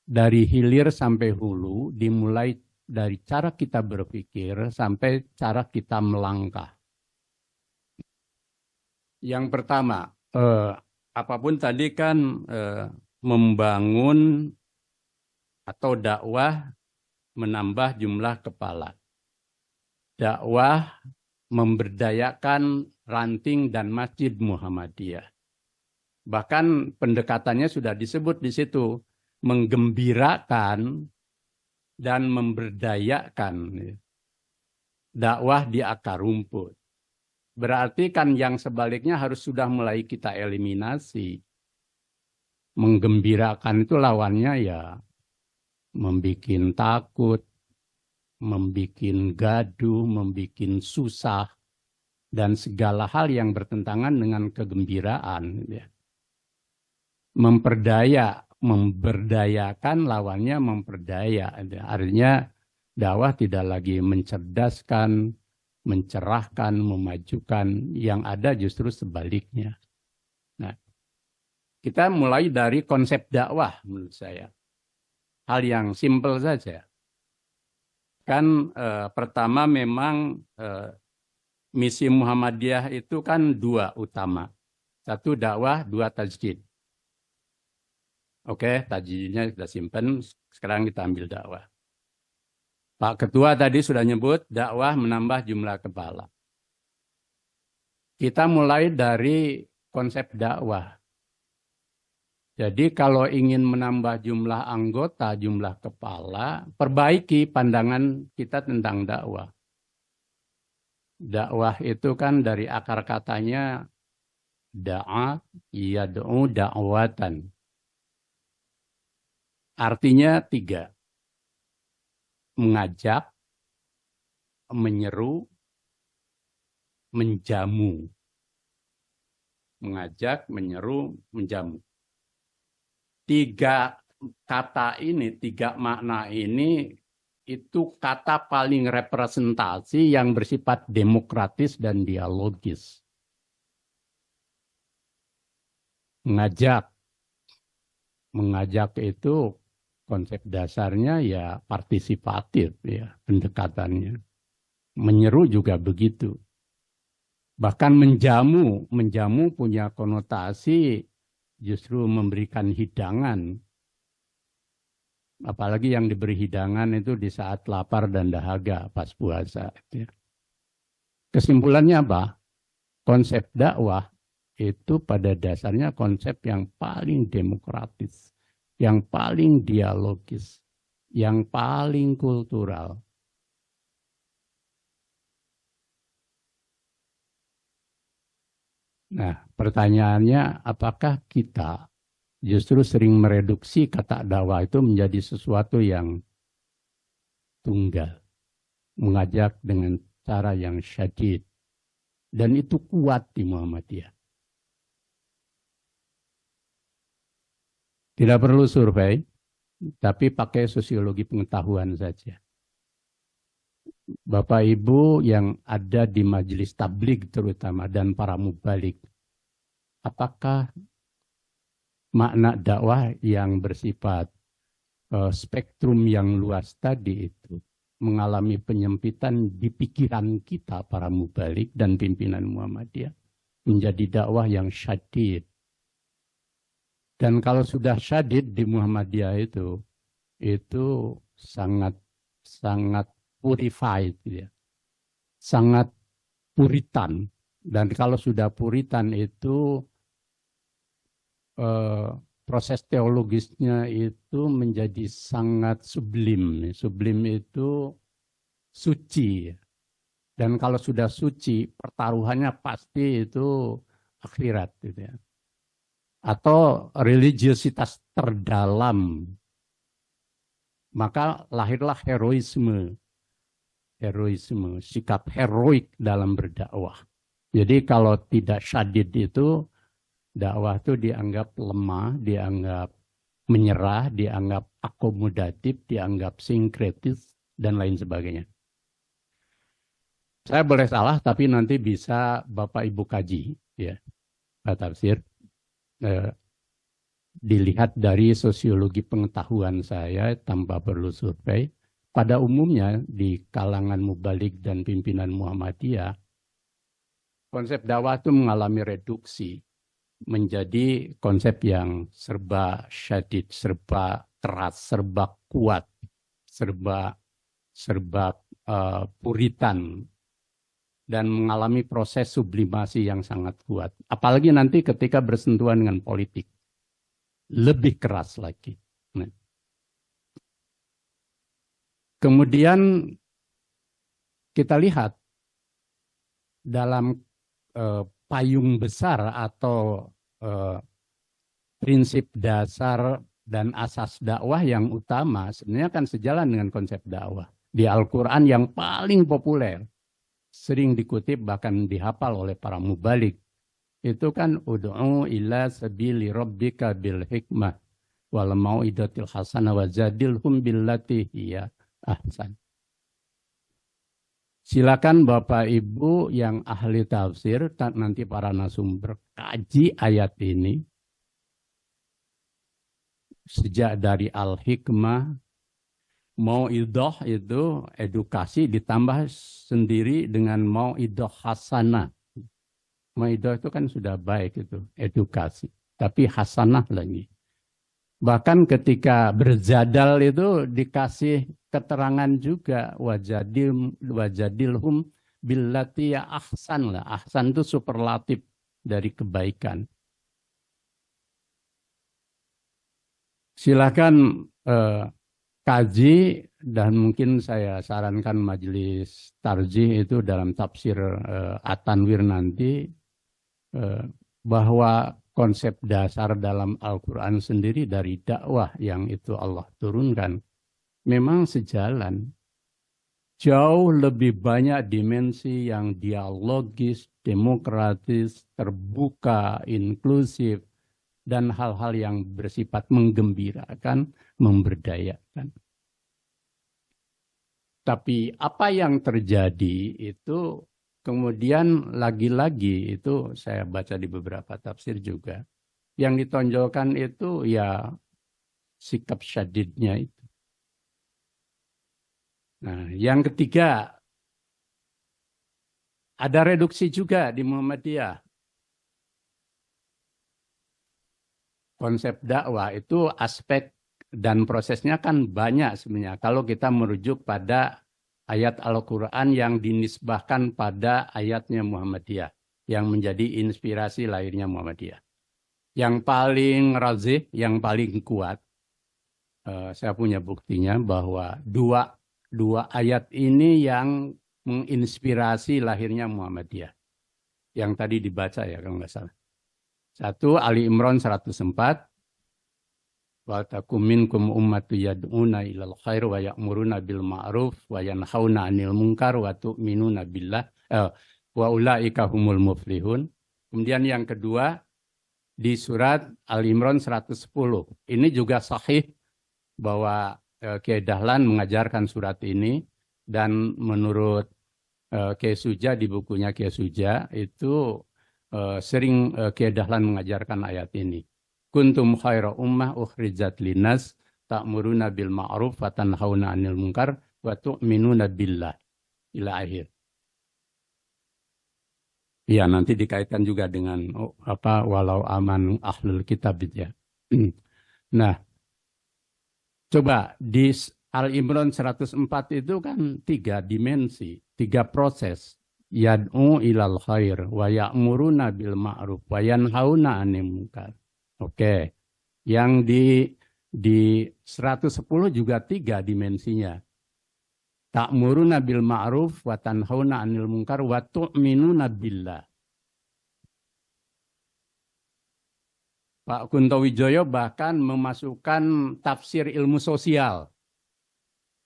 S4: dari hilir sampai hulu, dimulai dari cara kita berpikir sampai cara kita melangkah. Yang pertama, apapun tadi kan membangun atau dakwah menambah jumlah kepala. Dakwah memberdayakan ranting dan masjid Muhammadiyah. Bahkan pendekatannya sudah disebut di situ, menggembirakan dan memberdayakan. Dakwah di akar rumput. Berarti kan yang sebaliknya harus sudah mulai kita eliminasi. Menggembirakan itu lawannya ya membikin takut, membikin gaduh, membikin susah, dan segala hal yang bertentangan dengan kegembiraan. Memberdayakan lawannya memperdaya. Artinya dakwah tidak lagi mencerdaskan, mencerahkan, memajukan, yang ada justru sebaliknya. Nah, kita mulai dari konsep dakwah menurut saya. Hal yang simpel saja. Kan pertama memang misi Muhammadiyah itu kan dua utama. Satu dakwah, dua tajdid. Oke, tajdidnya sudah simpen, sekarang kita ambil dakwah. Pak Ketua tadi sudah nyebut dakwah menambah jumlah kepala. Kita mulai dari konsep dakwah. Jadi kalau ingin menambah jumlah anggota, jumlah kepala, perbaiki pandangan kita tentang dakwah. Dakwah itu kan dari akar katanya da'a yad'u da'watan. Artinya tiga. Mengajak, menyeru, menjamu. Mengajak, menyeru, menjamu. Tiga kata ini, tiga makna ini, itu kata paling representasi yang bersifat demokratis dan dialogis. Mengajak. Mengajak itu konsep dasarnya ya partisipatif ya pendekatannya. Menyeru juga begitu. Bahkan menjamu punya konotasi justru memberikan hidangan. Apalagi yang diberi hidangan itu di saat lapar dan dahaga pas puasa. Kesimpulannya apa? Konsep dakwah itu pada dasarnya konsep yang paling demokratis, yang paling dialogis, yang paling kultural. Nah, pertanyaannya apakah kita justru sering mereduksi kata dakwah itu menjadi sesuatu yang tunggal, mengajak dengan cara yang syadid, dan itu kuat di Muhammadiyah. Tidak perlu survei, tapi pakai sosiologi pengetahuan saja. Bapak Ibu yang ada di majelis tabligh terutama dan para mubalik, apakah makna dakwah yang bersifat spektrum yang luas tadi itu mengalami penyempitan di pikiran kita para mubalik dan pimpinan Muhammadiyah menjadi dakwah yang syadid? Dan kalau sudah syadid di Muhammadiyah itu sangat purified, ya. Sangat puritan. Dan kalau sudah puritan itu proses teologisnya itu menjadi sangat sublim. Sublim itu suci. Dan kalau sudah suci, pertaruhannya pasti itu akhirat, gitu ya. Atau religiositas terdalam. Maka lahirlah heroisme, sikap heroik dalam berdakwah. Jadi kalau tidak syadid itu, dakwah itu dianggap lemah, dianggap menyerah, dianggap akomodatif, dianggap sinkretis, dan lain sebagainya. Saya boleh salah, tapi nanti bisa Bapak Ibu kaji, ya, Pak Tafsir. Dilihat dari sosiologi pengetahuan saya tanpa perlu survei, pada umumnya di kalangan mubalik dan pimpinan Muhammadiyah, konsep dakwah itu mengalami reduksi menjadi konsep yang serba syadid, serba keras, serba kuat, serba serba puritan dan mengalami proses sublimasi yang sangat kuat. Apalagi nanti ketika bersentuhan dengan politik. Lebih keras lagi. Nah. Kemudian kita lihat dalam payung besar atau prinsip dasar dan asas dakwah yang utama sebenarnya kan sejalan dengan konsep dakwah. Di Al-Quran yang paling populer, sering dikutip bahkan dihafal oleh para mubalik, itu kan ud'u ila sabili rabbika bil hikmah wal mau'idatil hasanah wajadilhum billati hiya ahsan. Silakan Bapak Ibu yang ahli tafsir, nanti para narasumber kaji ayat ini sejak dari al-hikmah, mau'idah itu edukasi ditambah sendiri dengan mau'idah hasanah. Mau'idah itu kan sudah baik itu, edukasi. Tapi hasanah lagi. Bahkan ketika berjadal itu dikasih keterangan juga wajadilhum billati ya ahsan lah. Ahsan itu superlatif dari kebaikan. Silakan kaji dan mungkin saya sarankan majelis tarjih itu dalam tafsir At-Tanwir nanti bahwa konsep dasar dalam Al-Quran sendiri dari dakwah yang itu Allah turunkan memang sejalan. Jauh lebih banyak dimensi yang dialogis, demokratis, terbuka, inklusif, dan hal-hal yang bersifat menggembirakan, memberdayakan. Tapi apa yang terjadi itu kemudian lagi-lagi itu saya baca di beberapa tafsir juga. Yang ditonjolkan itu ya sikap syadidnya itu. Nah, yang ketiga, ada reduksi juga di Muhammadiyah. Konsep dakwah itu aspek dan prosesnya kan banyak sebenarnya. Kalau kita merujuk pada ayat Al-Quran yang dinisbahkan pada ayatnya Muhammadiyah, yang menjadi inspirasi lahirnya Muhammadiyah. Yang paling razih, yang paling kuat, saya punya buktinya bahwa dua ayat ini yang menginspirasi lahirnya Muhammadiyah. Yang tadi dibaca ya kalau nggak salah. Satu, Ali Imran 104. Wa takum minkum ummatu yad'una ilal khair wa ya'muruna bil ma'ruf wa yanhauna 'anil munkar wa tu'minuna billah wa ulaika humul muflihun. Kemudian yang kedua di surat Al-Imran 110. Ini juga sahih bahwa Kiai Dahlan mengajarkan surat ini dan menurut Kiai Suja di bukunya Kiai Suja itu sering Kiai Dahlan mengajarkan ayat ini. Kuntum khaira ummah ukhrijat linnas ta'muruna bil ma'ruf wa tanhauna 'anil munkar wa tu'minuna billah ila akhir. Ya, nanti dikaitkan juga dengan walau aman ahlul kitab ya. Nah, coba di Al-Imran 104 itu kan 3 dimensi, 3 proses. Yad'u ilal khair wa ya'muruna bil ma'ruf wa yanhauna 'anil munkar. Oke, yang di 110 juga 3 dimensinya. Ta'muruna bil ma'ruf wa tanhauna 'anil munkar wa tu'minuna billah. Pak Kunto Wijoyo bahkan memasukkan tafsir ilmu sosial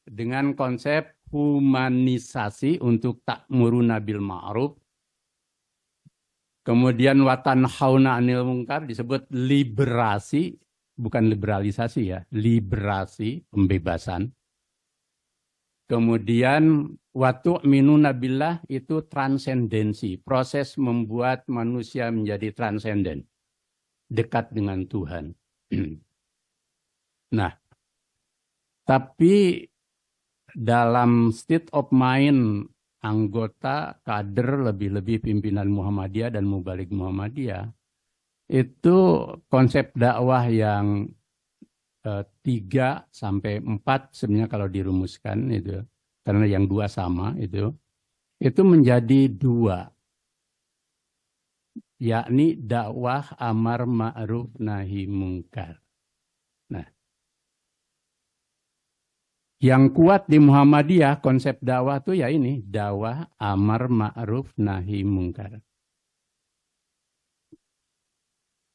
S4: dengan konsep humanisasi untuk ta'muruna bil ma'ruf. Kemudian watan hauna anil mungkar disebut liberasi, bukan liberalisasi ya, liberasi, pembebasan. Kemudian watu minuna billah itu transendensi, proses membuat manusia menjadi transenden, dekat dengan Tuhan. Nah, tapi dalam state of mind anggota, kader, lebih-lebih pimpinan Muhammadiyah dan mubalik Muhammadiyah, itu konsep dakwah yang 3 sampai 4 sebenarnya kalau dirumuskan itu karena yang dua sama itu menjadi dua, yakni dakwah amar ma'ruf nahi mungkar. Nah, yang kuat di Muhammadiyah konsep dakwah itu ya ini, dakwah amar ma'ruf nahi mungkar.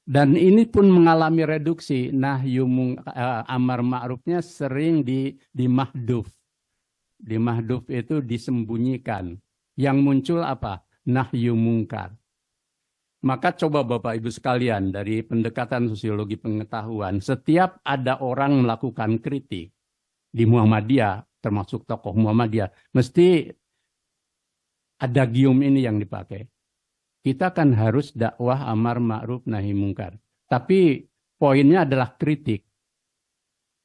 S4: Dan ini pun mengalami reduksi. Amar ma'rufnya sering di mahduf. Di mahduf itu disembunyikan. Yang muncul apa? Nahyu mungkar. Maka coba Bapak Ibu sekalian dari pendekatan sosiologi pengetahuan, setiap ada orang melakukan kritik di Muhammadiyah, termasuk tokoh Muhammadiyah, mesti ada gium ini yang dipakai. Kita kan harus dakwah amar ma'ruf nahi mungkar. Tapi poinnya adalah kritik.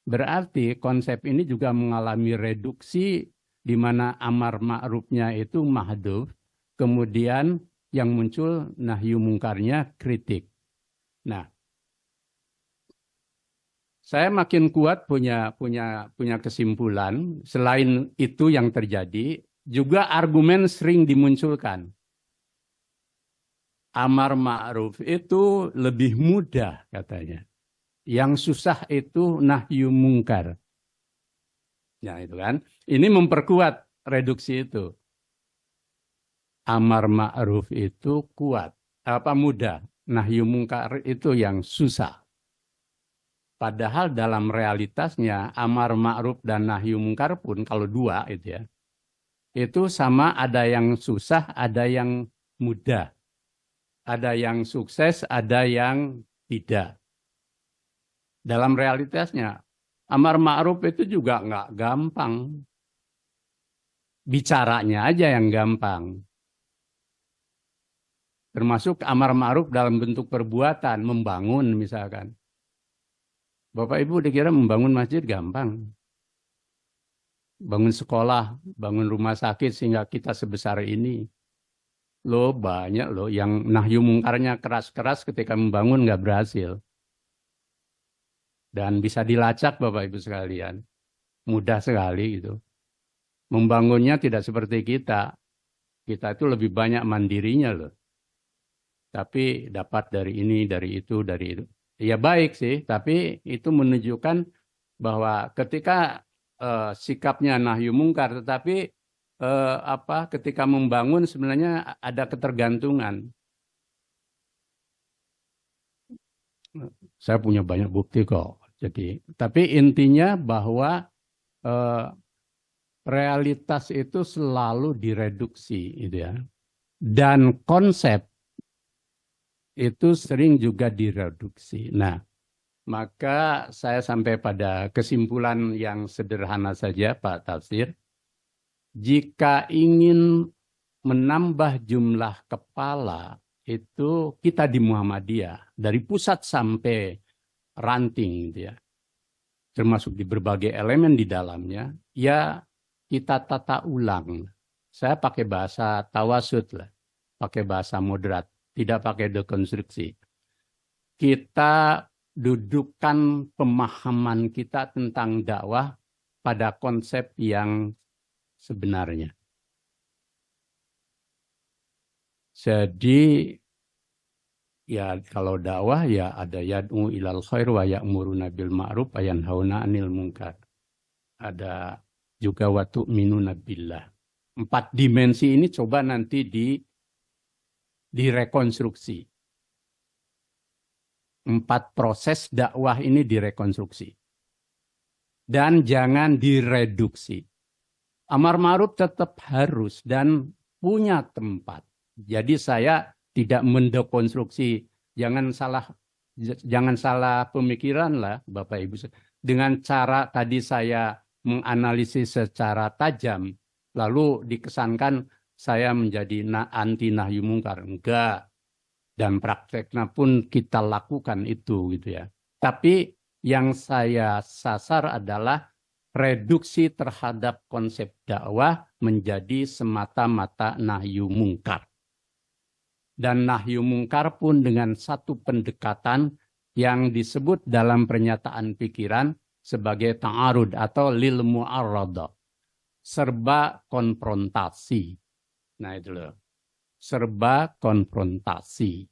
S4: Berarti konsep ini juga mengalami reduksi di mana amar ma'rufnya itu mahdhuf, kemudian yang muncul nahyu mungkarnya kritik. Nah, saya makin kuat punya kesimpulan. Selain itu yang terjadi, juga argumen sering dimunculkan. Amar ma'ruf itu lebih mudah katanya. Yang susah itu nahyu mungkar. Ya itu kan. Ini memperkuat reduksi itu. Amar ma'ruf itu kuat. Mudah. Nahyu mungkar itu yang susah. Padahal dalam realitasnya amar ma'ruf dan nahyu mungkar pun kalau dua itu ya. Itu sama, ada yang susah, ada yang mudah. Ada yang sukses, ada yang tidak. Dalam realitasnya, amar ma'ruf itu juga nggak gampang. Bicaranya aja yang gampang. Termasuk amar ma'ruf dalam bentuk perbuatan, membangun misalkan. Bapak Ibu dikira membangun masjid gampang. Bangun sekolah, bangun rumah sakit sehingga kita sebesar ini. Loh banyak loh yang nahyu mungkarnya keras-keras ketika membangun nggak berhasil. Dan bisa dilacak Bapak Ibu sekalian. Mudah sekali gitu. Membangunnya tidak seperti kita. Kita itu lebih banyak mandirinya loh. Tapi dapat dari ini, dari itu, dari itu. Ya baik sih, tapi itu menunjukkan bahwa ketika sikapnya nahyu mungkar, tetapi ketika membangun sebenarnya ada ketergantungan. Saya punya banyak bukti kok. Jadi, tapi intinya bahwa realitas itu selalu direduksi, gitu ya. Dan konsep itu sering juga direduksi. Nah, maka saya sampai pada kesimpulan yang sederhana saja, Pak Tafsir. Jika ingin menambah jumlah kepala, itu kita di Muhammadiyah, dari pusat sampai ranting, gitu ya, termasuk di berbagai elemen di dalamnya, ya kita tata ulang. Saya pakai bahasa tawasud lah, pakai bahasa moderat, tidak pakai dekonstruksi. Kita dudukkan pemahaman kita tentang dakwah pada konsep yang sebenarnya. Jadi ya kalau dakwah ya ada yad'u ilal khair wa ya'muruna bil ma'ruf wa yanhauna 'anil munkar. Ada juga wa tu'minuna billah. 4 dimensi ini coba nanti direkonstruksi. 4 proses dakwah ini direkonstruksi. Dan jangan direduksi. Amar ma'ruf tetap harus dan punya tempat. Jadi saya tidak mendekonstruksi, jangan salah pemikiran lah Bapak Ibu. Dengan cara tadi saya menganalisis secara tajam, lalu dikesankan saya menjadi anti nahyu mungkar. Enggak. Dan prakteknya pun kita lakukan itu gitu ya. Tapi yang saya sasar adalah reduksi terhadap konsep dakwah menjadi semata-mata nahyu mungkar. Dan nahyu mungkar pun dengan satu pendekatan yang disebut dalam pernyataan pikiran sebagai ta'arud atau lil mu'arradah. serba konfrontasi. Nah itu loh, serba konfrontasi.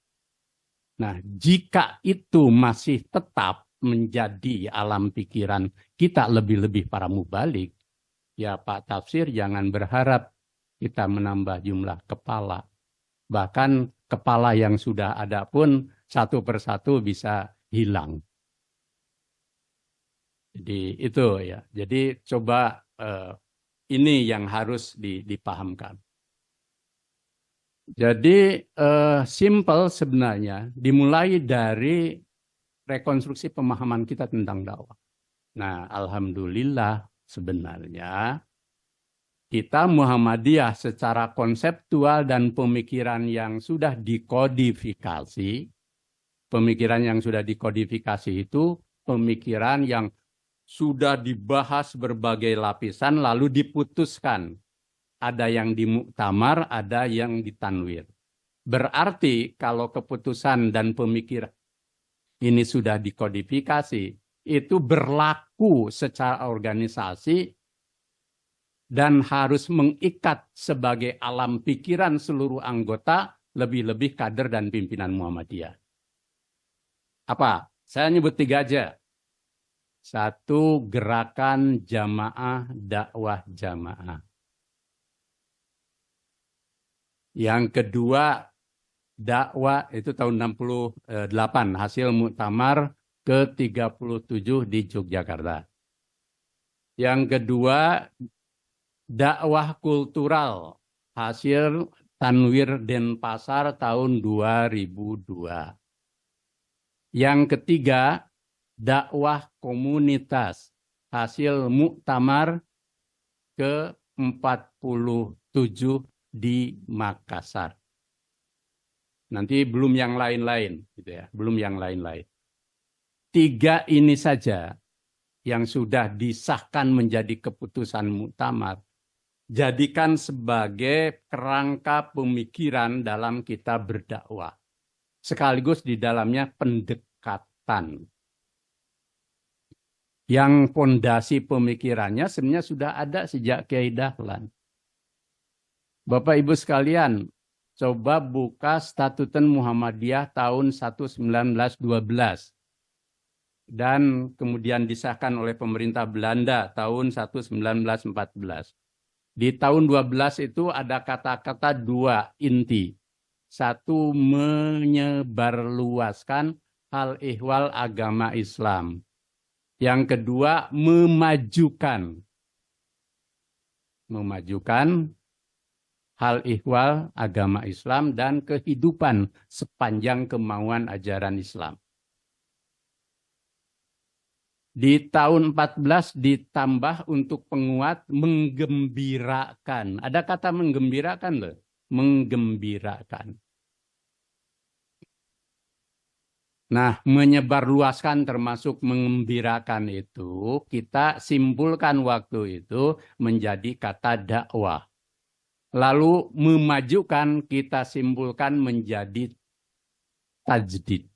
S4: Nah, jika itu masih tetap menjadi alam pikiran kita lebih-lebih para mubalik, ya Pak Tafsir jangan berharap kita menambah jumlah kepala. Bahkan kepala yang sudah ada pun satu persatu bisa hilang. Jadi itu ya. Jadi coba ini yang harus dipahamkan. Jadi simple sebenarnya dimulai dari rekonstruksi pemahaman kita tentang dakwah. Nah, alhamdulillah sebenarnya kita Muhammadiyah secara konseptual dan pemikiran yang sudah dikodifikasi, pemikiran yang sudah dikodifikasi itu pemikiran yang sudah dibahas berbagai lapisan lalu diputuskan. Ada yang di muktamar, ada yang di tanwir. Berarti kalau keputusan dan pemikiran ini sudah dikodifikasi, itu berlaku secara organisasi dan harus mengikat sebagai alam pikiran seluruh anggota, lebih-lebih kader dan pimpinan Muhammadiyah. Apa? Saya nyebut 3 aja. 1, gerakan jamaah, dakwah jamaah. Yang kedua, dakwah itu tahun 68, hasil muktamar ke-37 di Yogyakarta. Yang kedua, dakwah kultural, hasil Tanwir Denpasar tahun 2002. Yang ketiga, dakwah komunitas, hasil muktamar ke-47 di Makassar. Nanti belum yang lain-lain, gitu ya, belum yang lain-lain. 3 ini saja yang sudah disahkan menjadi keputusan muktamar, jadikan sebagai kerangka pemikiran dalam kita berdakwah. Sekaligus di dalamnya pendekatan. Yang fondasi pemikirannya sebenarnya sudah ada sejak Kiai Dahlan. Bapak Ibu sekalian, coba buka Statuten Muhammadiyah tahun 1912 dan kemudian disahkan oleh pemerintah Belanda tahun 1914. Di tahun 12 itu ada kata-kata 2 inti. 1, menyebarluaskan hal ihwal agama Islam. Yang kedua, memajukan hal ihwal agama Islam dan kehidupan sepanjang kemauan ajaran Islam. Di tahun 14 ditambah untuk penguat menggembirakan. Ada kata menggembirakan loh, menggembirakan. Nah, menyebarluaskan termasuk mengembirakan itu, kita simpulkan waktu itu menjadi kata dakwah. Lalu memajukan kita simpulkan menjadi tajdid.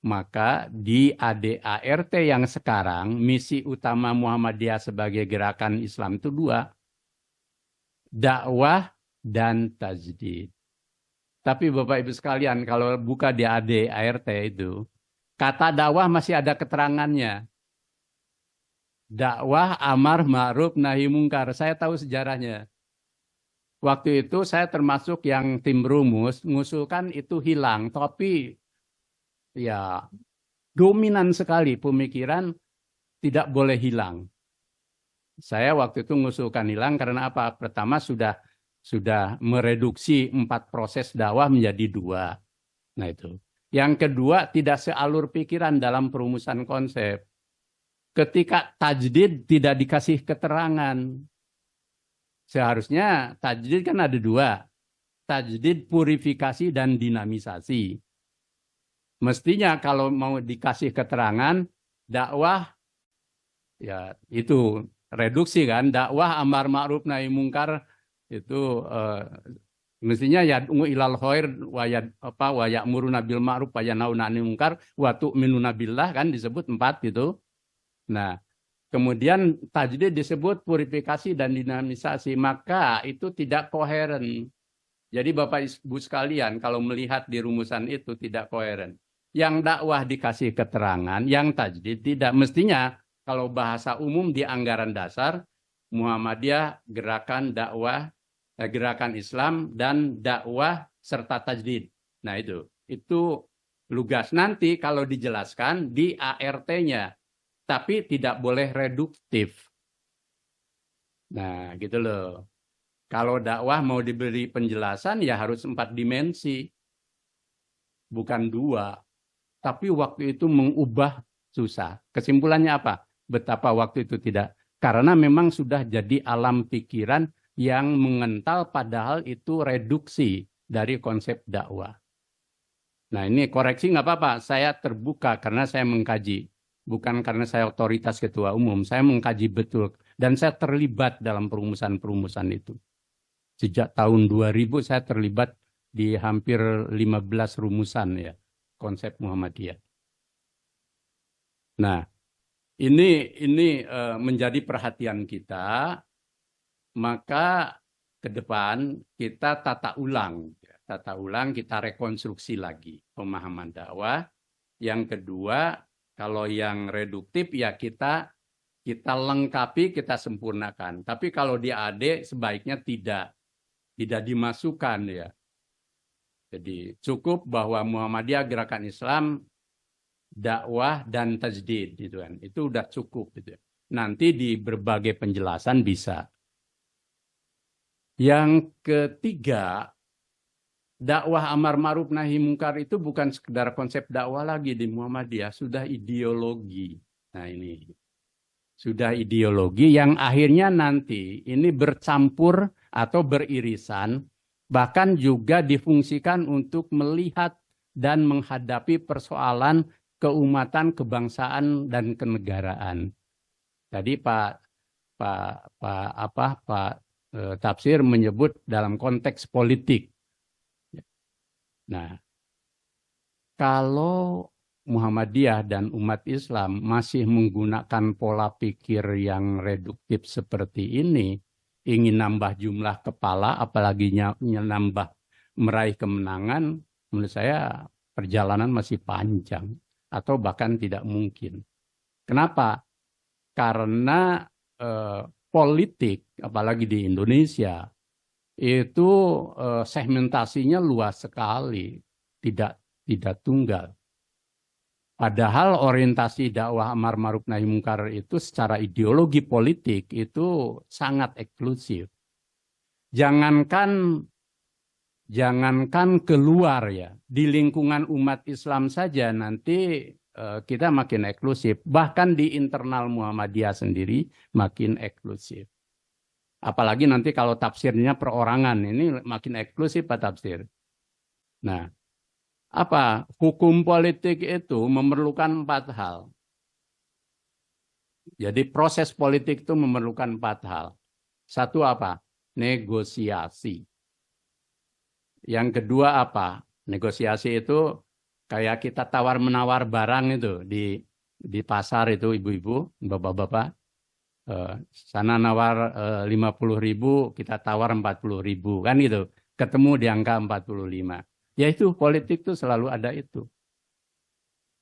S4: Maka di ADART yang sekarang, misi utama Muhammadiyah sebagai gerakan Islam itu 2. Dakwah dan tajdid. Tapi Bapak Ibu sekalian, kalau buka di ADART itu, kata dakwah masih ada keterangannya. Dakwah, amar, ma'ruf, nahi mungkar. Saya tahu sejarahnya. Waktu itu saya termasuk yang tim rumus, mengusulkan itu hilang. Tapi ya dominan sekali pemikiran tidak boleh hilang. Saya waktu itu mengusulkan hilang karena apa? Pertama sudah mereduksi 4 proses dakwah menjadi 2. Nah itu. Yang kedua, tidak sealur pikiran dalam perumusan konsep. Ketika tajdid tidak dikasih keterangan. Seharusnya tajdid kan ada 2. Tajdid purifikasi dan dinamisasi. Mestinya kalau mau dikasih keterangan, dakwah, ya itu reduksi kan. Dakwah amar ma'ruf nahi mungkar itu mestinya yad'u ilal khair wa ya'muruna bil ma'ruf wa yanhauna 'anil munkar wa tu'minuna billah kan disebut 4 gitu. Nah, Kemudian tajdid disebut purifikasi dan dinamisasi, maka itu tidak koheren. Jadi Bapak Ibu sekalian, kalau melihat di rumusan itu tidak koheren. Yang dakwah dikasih keterangan, yang tajdid tidak. Mestinya kalau bahasa umum di anggaran dasar, Muhammadiyah gerakan dakwah, gerakan Islam dan dakwah serta tajdid. Nah itu lugas. Nanti kalau dijelaskan di ART-nya, tapi tidak boleh reduktif. Nah, gitu loh. Kalau dakwah mau diberi penjelasan ya harus 4 dimensi. Bukan 2. Tapi waktu itu mengubah susah. Kesimpulannya apa? Betapa waktu itu tidak. Karena memang sudah jadi alam pikiran yang mengental padahal itu reduksi dari konsep dakwah. Nah, ini koreksi nggak apa-apa. Saya terbuka karena saya mengkaji. Bukan karena saya otoritas ketua umum, saya mengkaji betul. Dan saya terlibat dalam perumusan-perumusan itu. Sejak tahun 2000 saya terlibat di hampir 15 rumusan ya, konsep Muhammadiyah. Nah, ini menjadi perhatian kita, maka ke depan kita tata ulang, kita rekonstruksi lagi pemahaman dakwah. Yang kedua, kalau yang reduktif ya kita lengkapi, kita sempurnakan. Tapi kalau di AD sebaiknya tidak dimasukkan ya. Jadi cukup bahwa Muhammadiyah gerakan Islam, dakwah dan tajdid gitu kan. Itu udah cukup gitu. Nanti di berbagai penjelasan bisa. Yang ketiga, dakwah amar ma'ruf nahi mungkar itu bukan sekedar konsep dakwah lagi di Muhammadiyah, sudah ideologi. Nah ini sudah ideologi yang akhirnya nanti ini bercampur atau beririsan, bahkan juga difungsikan untuk melihat dan menghadapi persoalan keumatan, kebangsaan dan kenegaraan. Tadi Pak Tafsir menyebut dalam konteks politik. Nah, kalau Muhammadiyah dan umat Islam masih menggunakan pola pikir yang reduktif seperti ini, ingin nambah jumlah kepala, apalagi nambah meraih kemenangan, menurut saya perjalanan masih panjang atau bahkan tidak mungkin. Kenapa? Karena politik, apalagi di Indonesia, itu segmentasinya luas sekali, tidak tunggal. Padahal orientasi dakwah amar ma'ruf nahi mungkar itu secara ideologi politik itu sangat eksklusif. Jangankan keluar ya, di lingkungan umat Islam saja nanti kita makin eksklusif. Bahkan di internal Muhammadiyah sendiri makin eksklusif. Apalagi nanti kalau tafsirnya perorangan, ini makin eksklusif Pak Tafsir. Nah, apa? Hukum politik itu memerlukan 4 hal. Jadi proses politik itu memerlukan 4 hal. Satu apa? Negosiasi. Yang kedua apa? Negosiasi itu kayak kita tawar-menawar barang itu di pasar itu ibu-ibu, bapak-bapak. Sana nawar 50.000, kita tawar 40.000 kan gitu. Ketemu di angka 45. Yaitu politik itu selalu ada itu.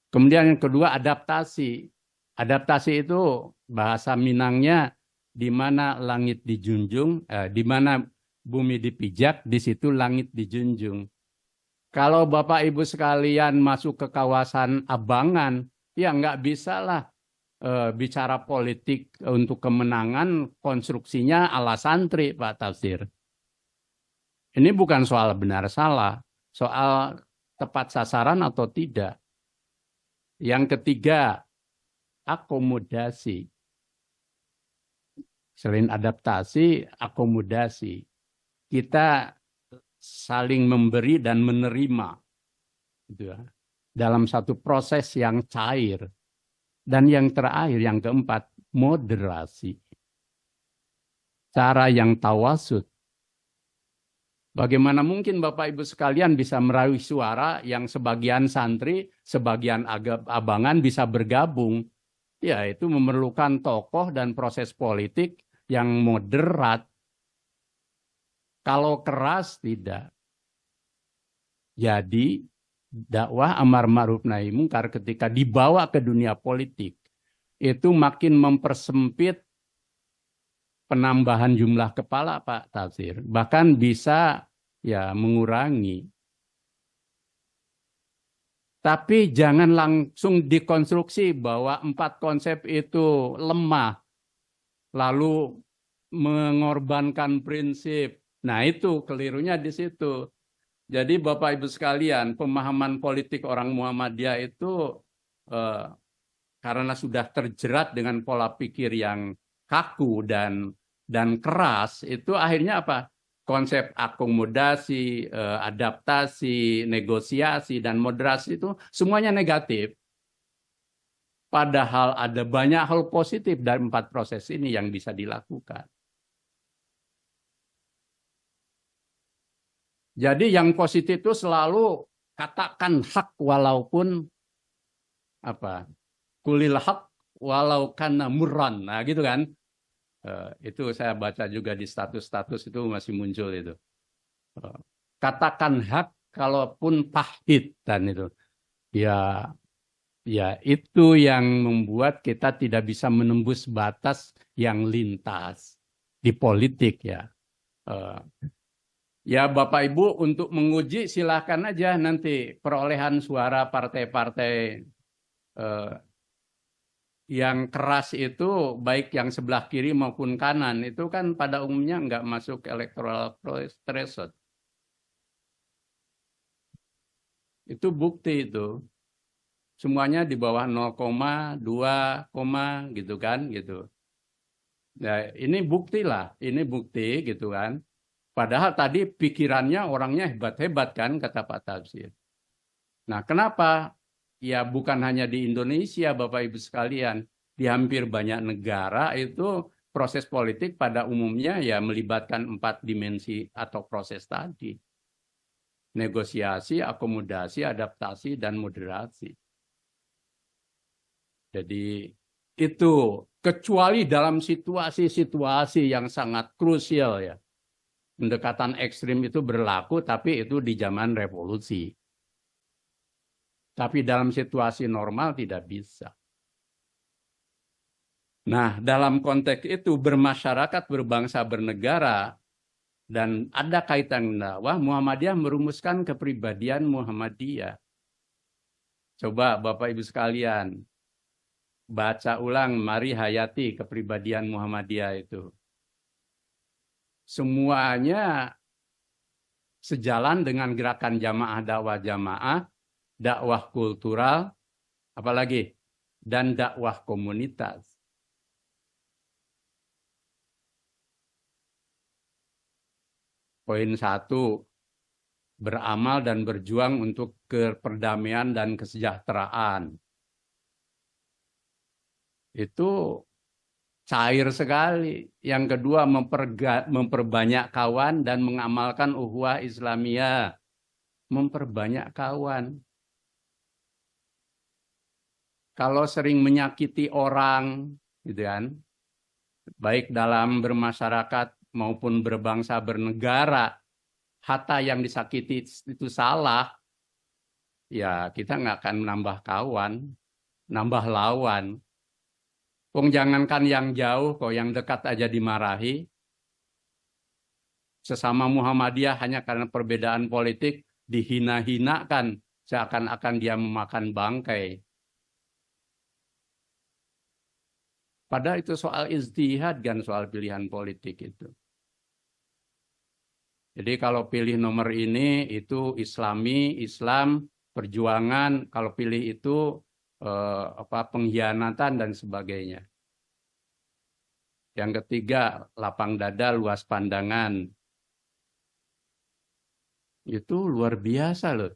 S4: Kemudian yang kedua adaptasi. Adaptasi itu bahasa Minangnya di mana langit dijunjung, di mana bumi dipijak, di situ langit dijunjung. Kalau Bapak Ibu sekalian masuk ke kawasan Abangan, ya nggak bisa lah bicara politik untuk kemenangan, konstruksinya ala santri, Pak Tafsir. Ini bukan soal benar salah, soal tepat sasaran atau tidak. Yang ketiga, akomodasi. Selain adaptasi, akomodasi. Kita saling memberi dan menerima gitu ya, dalam satu proses yang cair. Dan yang terakhir, yang keempat, moderasi. Cara yang tawasud. Bagaimana mungkin Bapak Ibu sekalian bisa meraih suara yang sebagian santri, sebagian abangan bisa bergabung. ya itu memerlukan tokoh dan proses politik yang moderat. Kalau keras tidak. Jadi dakwah amar ma'ruf nahi mungkar ketika dibawa ke dunia politik itu makin mempersempit penambahan jumlah kepala, Pak Tafsir. Bahkan bisa ya mengurangi. Tapi jangan langsung dikonstruksi bahwa 4 konsep itu lemah lalu mengorbankan prinsip. Nah, itu kelirunya di situ. Jadi Bapak Ibu sekalian, pemahaman politik orang Muhammadiyah itu karena sudah terjerat dengan pola pikir yang kaku dan keras, itu akhirnya apa? Konsep akomodasi, adaptasi, negosiasi, dan moderasi itu semuanya negatif. Padahal ada banyak hal positif dari 4 proses ini yang bisa dilakukan. Jadi yang positif itu selalu katakan hak walaupun apa? Kulil hak walau kana murran. Nah, gitu kan? Itu saya baca juga di status-status itu masih muncul itu. Katakan hak kalaupun pahit dan itu. Ya itu yang membuat kita tidak bisa menembus batas yang lintas di politik ya. Ya Bapak Ibu untuk menguji silahkan aja nanti perolehan suara partai-partai yang keras itu baik yang sebelah kiri maupun kanan itu kan pada umumnya nggak masuk electoral threshold. Itu bukti itu. Semuanya di bawah 0,2, gitu kan gitu. Nah, ini bukti lah, ini bukti gitu kan. Padahal tadi pikirannya orangnya hebat-hebat kan, kata Pak Tafsir. Nah, kenapa? Ya bukan hanya di Indonesia, Bapak Ibu sekalian. Di hampir banyak negara itu proses politik pada umumnya ya melibatkan 4 dimensi atau proses tadi. Negosiasi, akomodasi, adaptasi, dan moderasi. Jadi itu kecuali dalam situasi-situasi yang sangat krusial ya. Pendekatan ekstrim itu berlaku, tapi itu di zaman revolusi. Tapi dalam situasi normal tidak bisa. Nah, dalam konteks itu bermasyarakat, berbangsa, bernegara, dan ada kaitan dakwah, Muhammadiyah merumuskan kepribadian Muhammadiyah. Coba Bapak Ibu sekalian, baca ulang, mari hayati kepribadian Muhammadiyah itu. Semuanya sejalan dengan gerakan jamaah dakwah jamaah, dakwah kultural, apalagi, dan dakwah komunitas. Poin 1, beramal dan berjuang untuk perdamaian dan kesejahteraan. Itu cair sekali. Yang kedua, memperbanyak kawan dan mengamalkan ukhuwah Islamiyah. Memperbanyak kawan. Kalau sering menyakiti orang, gitu kan, baik dalam bermasyarakat maupun berbangsa bernegara, hatta yang disakiti itu salah, ya kita nggak akan nambah kawan, nambah lawan. Jangankan yang jauh, kok yang dekat aja dimarahi. Sesama Muhammadiyah hanya karena perbedaan politik dihina-hinakan, seakan-akan dia memakan bangkai. Padahal itu soal ijtihad kan, soal pilihan politik itu. Jadi kalau pilih nomor ini itu Islami, Islam, perjuangan. Kalau pilih itu pengkhianatan dan sebagainya. Yang ketiga, lapang dada, luas pandangan. Itu luar biasa loh.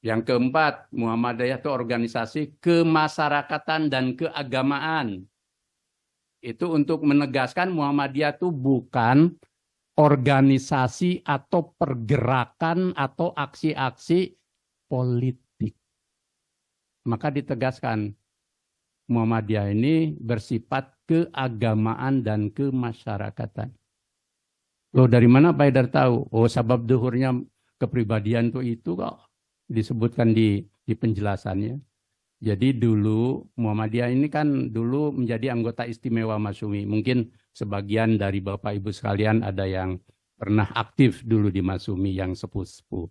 S4: Yang keempat, Muhammadiyah itu organisasi kemasyarakatan dan keagamaan. Itu untuk menegaskan Muhammadiyah itu bukan organisasi atau pergerakan atau aksi-aksi politik. maka ditegaskan Muhammadiyah ini bersifat keagamaan dan kemasyarakatan. Loh, dari mana Pak Haidar tahu? Oh, sebab duhurnya kepribadian itu kok disebutkan di penjelasannya. Jadi dulu Muhammadiyah ini kan dulu menjadi anggota istimewa Masyumi. Mungkin sebagian dari Bapak Ibu sekalian ada yang pernah aktif dulu di Masyumi yang sepuh-sepuh.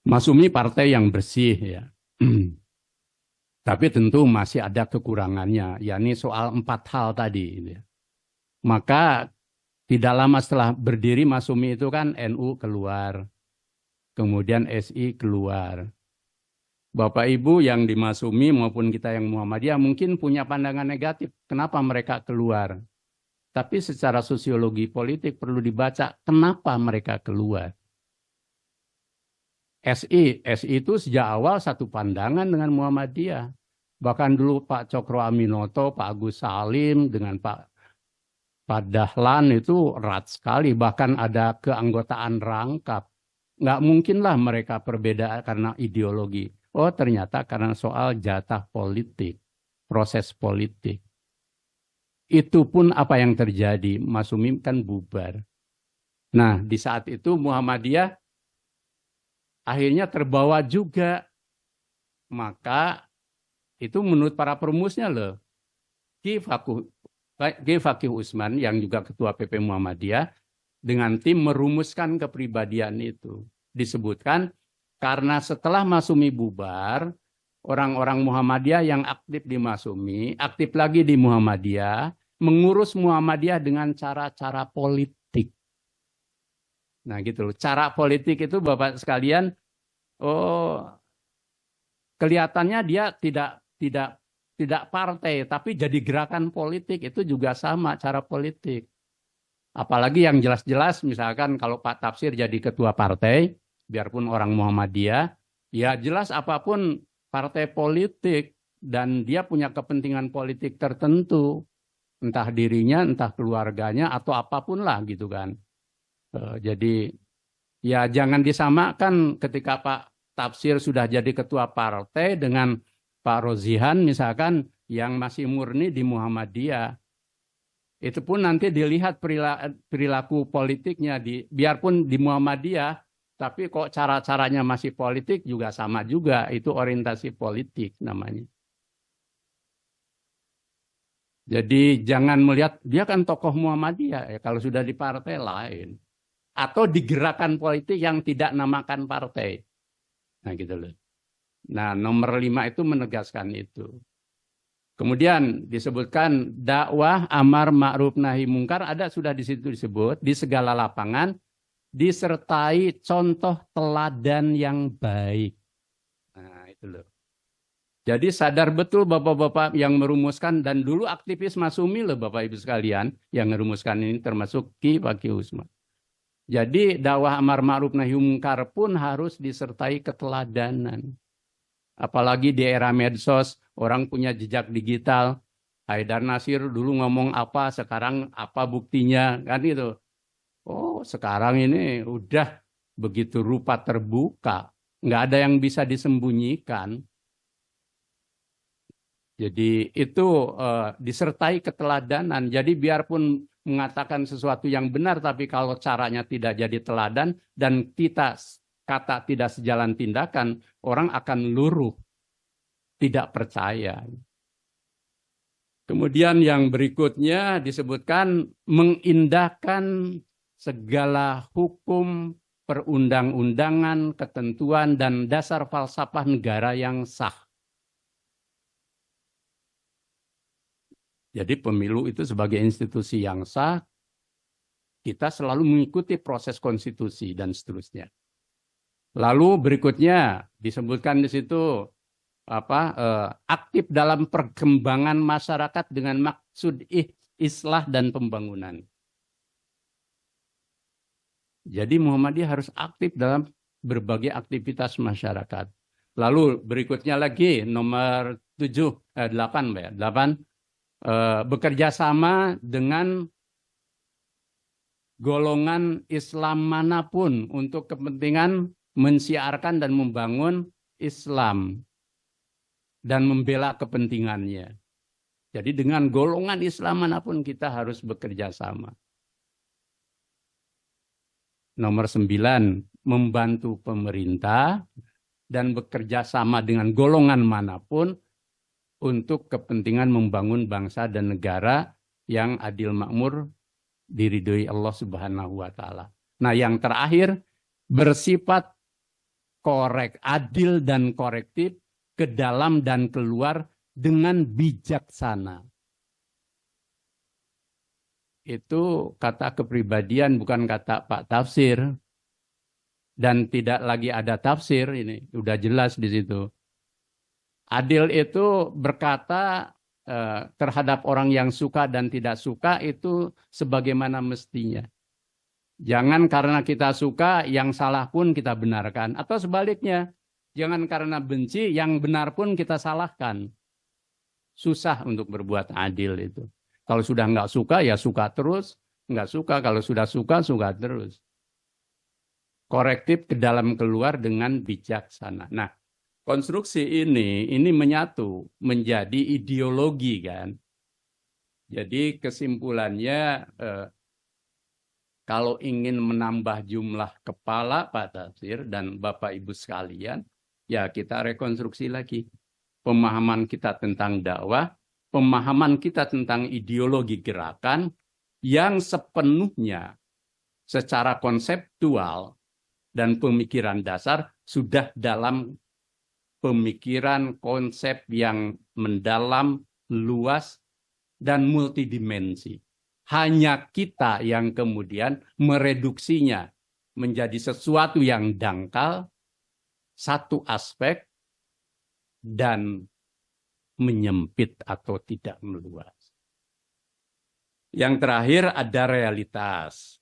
S4: Masyumi partai yang bersih ya. Tapi tentu masih ada kekurangannya, yakni soal 4 hal tadi. Maka tidak lama setelah berdiri Masyumi itu kan NU keluar, kemudian SI keluar. Bapak Ibu yang di Masyumi maupun kita yang Muhammadiyah mungkin punya pandangan negatif. Kenapa mereka keluar? Tapi secara sosiologi politik perlu dibaca kenapa mereka keluar. SI itu sejak awal satu pandangan dengan Muhammadiyah. Bahkan dulu Pak Cokro Aminoto, Pak Agus Salim dengan Pak Dahlan itu erat sekali. Bahkan ada keanggotaan rangkap. Nggak mungkinlah mereka berbeda karena ideologi. Oh, ternyata karena soal jatah politik, proses politik. Itu pun apa yang terjadi. Masyumi kan bubar. Nah, di saat itu Muhammadiyah akhirnya terbawa juga. Maka itu menurut para perumusnya loh. Ki Fakih Usman yang juga ketua PP Muhammadiyah dengan tim merumuskan kepribadian itu. Disebutkan karena setelah Masyumi bubar, orang-orang Muhammadiyah yang aktif di Masyumi, aktif lagi di Muhammadiyah, mengurus Muhammadiyah dengan cara-cara politik. Nah gitu loh, cara politik itu Bapak sekalian, oh kelihatannya dia tidak partai, tapi jadi gerakan politik itu juga sama cara politik. Apalagi yang jelas-jelas, misalkan kalau Pak Tafsir jadi ketua partai, biarpun orang Muhammadiyah, ya jelas apapun partai politik dan dia punya kepentingan politik tertentu, entah dirinya, entah keluarganya, atau apapun lah gitu kan. Jadi ya jangan disamakan ketika Pak Tafsir sudah jadi ketua partai dengan Pak Rozihan misalkan yang masih murni di Muhammadiyah. Itu pun nanti dilihat perilaku politiknya, biarpun di Muhammadiyah, tapi kok cara-caranya masih politik juga sama juga, itu orientasi politik namanya. Jadi jangan melihat, dia kan tokoh Muhammadiyah, ya kalau sudah di partai lain. Atau di gerakan politik yang tidak namakan partai. Nah gitu loh. Nah nomor 5 itu menegaskan itu. Kemudian disebutkan dakwah amar ma'ruf nahi mungkar, ada sudah di situ disebut di segala lapangan disertai contoh teladan yang baik. Nah itu loh. Jadi sadar betul bapak-bapak yang merumuskan dan dulu aktivis Masyumi loh Bapak Ibu sekalian yang merumuskan ini termasuk Ki Fakih Usman. Jadi dakwah amar ma'ruf nahi mungkar pun harus disertai keteladanan. Apalagi di era medsos, orang punya jejak digital. Haidar Nasir dulu ngomong apa, sekarang apa buktinya, kan itu. Oh, sekarang ini udah begitu rupa terbuka. Nggak ada yang bisa disembunyikan. Jadi itu disertai keteladanan. Jadi biarpun mengatakan sesuatu yang benar, tapi kalau caranya tidak jadi teladan dan kita kata tidak sejalan tindakan, orang akan luruh, tidak percaya. Kemudian yang berikutnya disebutkan mengindahkan segala hukum, perundang-undangan, ketentuan, dan dasar falsafah negara yang sah. Jadi pemilu itu sebagai institusi yang sah, kita selalu mengikuti proses konstitusi dan seterusnya. Lalu berikutnya disebutkan di situ aktif dalam perkembangan masyarakat dengan maksud islah dan pembangunan. Jadi Muhammadiyah harus aktif dalam berbagai aktivitas masyarakat. Lalu berikutnya lagi nomor 8 bekerja sama dengan golongan Islam manapun untuk kepentingan mensiarkan dan membangun Islam. dan membela kepentingannya. Jadi dengan golongan Islam manapun kita harus bekerja sama. Nomor 9, membantu pemerintah dan bekerja sama dengan golongan manapun untuk kepentingan membangun bangsa dan negara yang adil makmur, diridhoi Allah Subhanahu wa taala. Nah, yang terakhir, bersifat adil dan korektif ke dalam dan keluar dengan bijaksana. Itu kata kepribadian, bukan kata Pak Tafsir. Dan tidak lagi ada tafsir, ini udah jelas di situ. Adil itu berkata terhadap orang yang suka dan tidak suka itu sebagaimana mestinya. Jangan karena kita suka, yang salah pun kita benarkan. Atau sebaliknya, jangan karena benci, yang benar pun kita salahkan. Susah untuk berbuat adil itu. Kalau sudah nggak suka, ya suka terus. Nggak suka, kalau sudah suka, suka terus. Korektif ke dalam keluar dengan bijaksana. Nah, konstruksi ini menyatu menjadi ideologi kan. Jadi kesimpulannya, kalau ingin menambah jumlah kepala Pak Tafsir dan Bapak Ibu sekalian, ya kita rekonstruksi lagi. Pemahaman kita tentang dakwah, pemahaman kita tentang ideologi gerakan yang sepenuhnya secara konseptual dan pemikiran dasar sudah dalam pemikiran konsep yang mendalam, luas, dan multidimensi. Hanya kita yang kemudian mereduksinya menjadi sesuatu yang dangkal, satu aspek, dan menyempit atau tidak meluas. Yang terakhir ada realitas.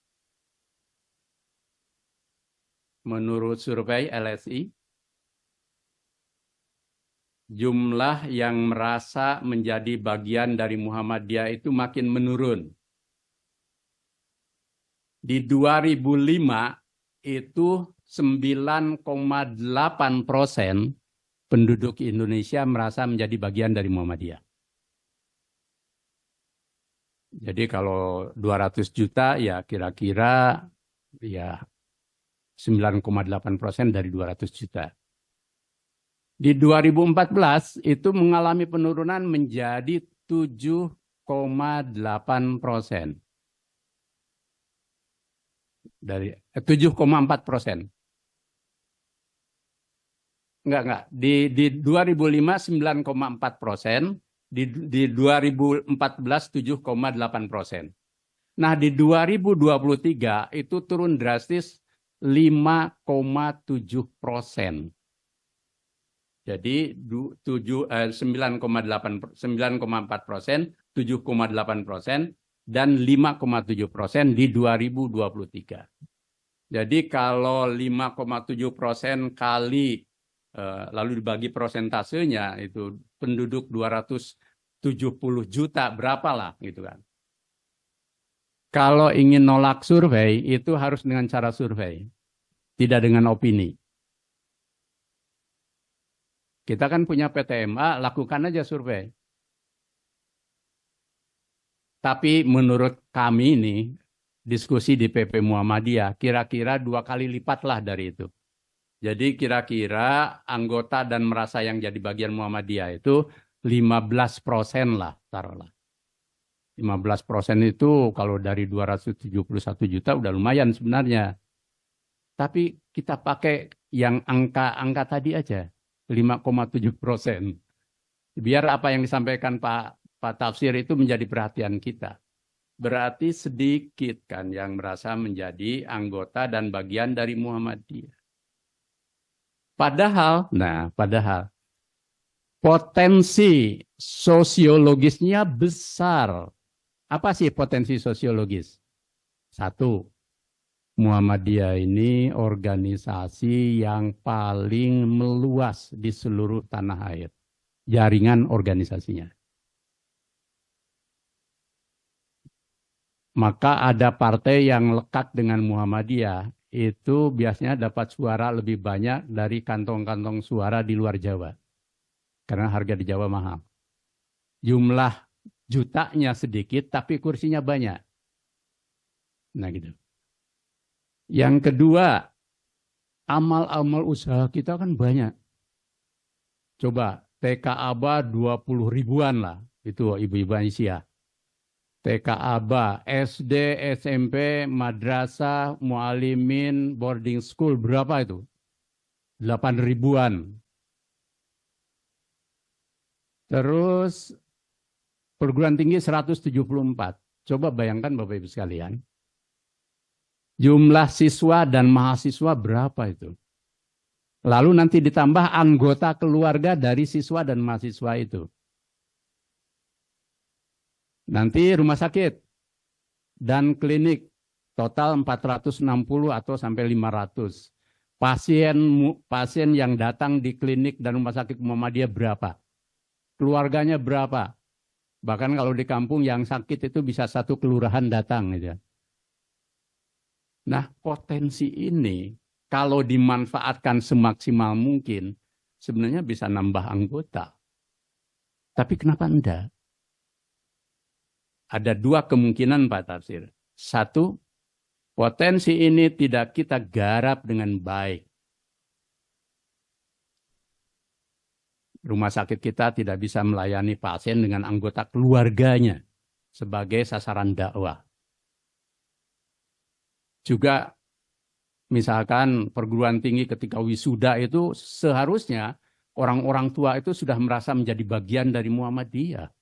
S4: Menurut survei LSI, jumlah yang merasa menjadi bagian dari Muhammadiyah itu makin menurun. Di 2005 itu 9,8% penduduk Indonesia merasa menjadi bagian dari Muhammadiyah. Jadi kalau 200 juta ya kira-kira ya 9,8% dari 200 juta. Di 2014 itu mengalami penurunan menjadi 7,8%. Dari 7,4%. Enggak. Di 2005 9,4%, di 2014 7,8%. Nah, di 2023 itu turun drastis 5,7%. Jadi 9,4%, 7,8%, dan 5,7% di 2023. Jadi kalau 5,7% kali lalu dibagi prosentasenya itu penduduk 270 juta berapalah gitu kan. Kalau ingin nolak survei itu harus dengan cara survei, tidak dengan opini. Kita kan punya PTMA, lakukan aja survei. Tapi menurut kami ini, diskusi di PP Muhammadiyah, kira-kira 2 kali lipat lah dari itu. Jadi kira-kira anggota dan merasa yang jadi bagian Muhammadiyah itu 15% lah, taruhlah. 15% itu kalau dari 271 juta udah lumayan sebenarnya. Tapi kita pakai yang angka tadi aja, 5,7%. Biar apa yang disampaikan Pak Tafsir itu menjadi perhatian kita. Berarti sedikit kan yang merasa menjadi anggota dan bagian dari Muhammadiyah. Padahal potensi sosiologisnya besar. Apa sih potensi sosiologis? 1, Muhammadiyah ini organisasi yang paling meluas di seluruh tanah air. Jaringan organisasinya. Maka ada partai yang lekat dengan Muhammadiyah, itu biasanya dapat suara lebih banyak dari kantong-kantong suara di luar Jawa. Karena harga di Jawa mahal. Jumlah jutanya sedikit, tapi kursinya banyak. Nah gitu. Yang kedua, amal-amal usaha kita kan banyak. Coba TK ABA 20 ribuan lah. Itu ibu-ibu Aisyah. TK ABA, SD, SMP, madrasah, mualimin, boarding school, berapa itu? 8 ribuan. Terus perguruan tinggi 174. Coba bayangkan Bapak Ibu sekalian. Jumlah siswa dan mahasiswa berapa itu? Lalu nanti ditambah anggota keluarga dari siswa dan mahasiswa itu. Nanti rumah sakit dan klinik total 460 atau sampai 500. Pasien yang datang di klinik dan rumah sakit Muhammadiyah berapa? Keluarganya berapa? Bahkan kalau di kampung yang sakit itu bisa satu kelurahan datang gitu. Nah, potensi ini kalau dimanfaatkan semaksimal mungkin sebenarnya bisa nambah anggota. Tapi kenapa enggak? Ada dua kemungkinan Pak Tafsir. Satu, potensi ini tidak kita garap dengan baik. Rumah sakit kita tidak bisa melayani pasien dengan anggota keluarganya sebagai sasaran dakwah. Juga misalkan perguruan tinggi ketika wisuda itu seharusnya orang-orang tua itu sudah merasa menjadi bagian dari Muhammadiyah.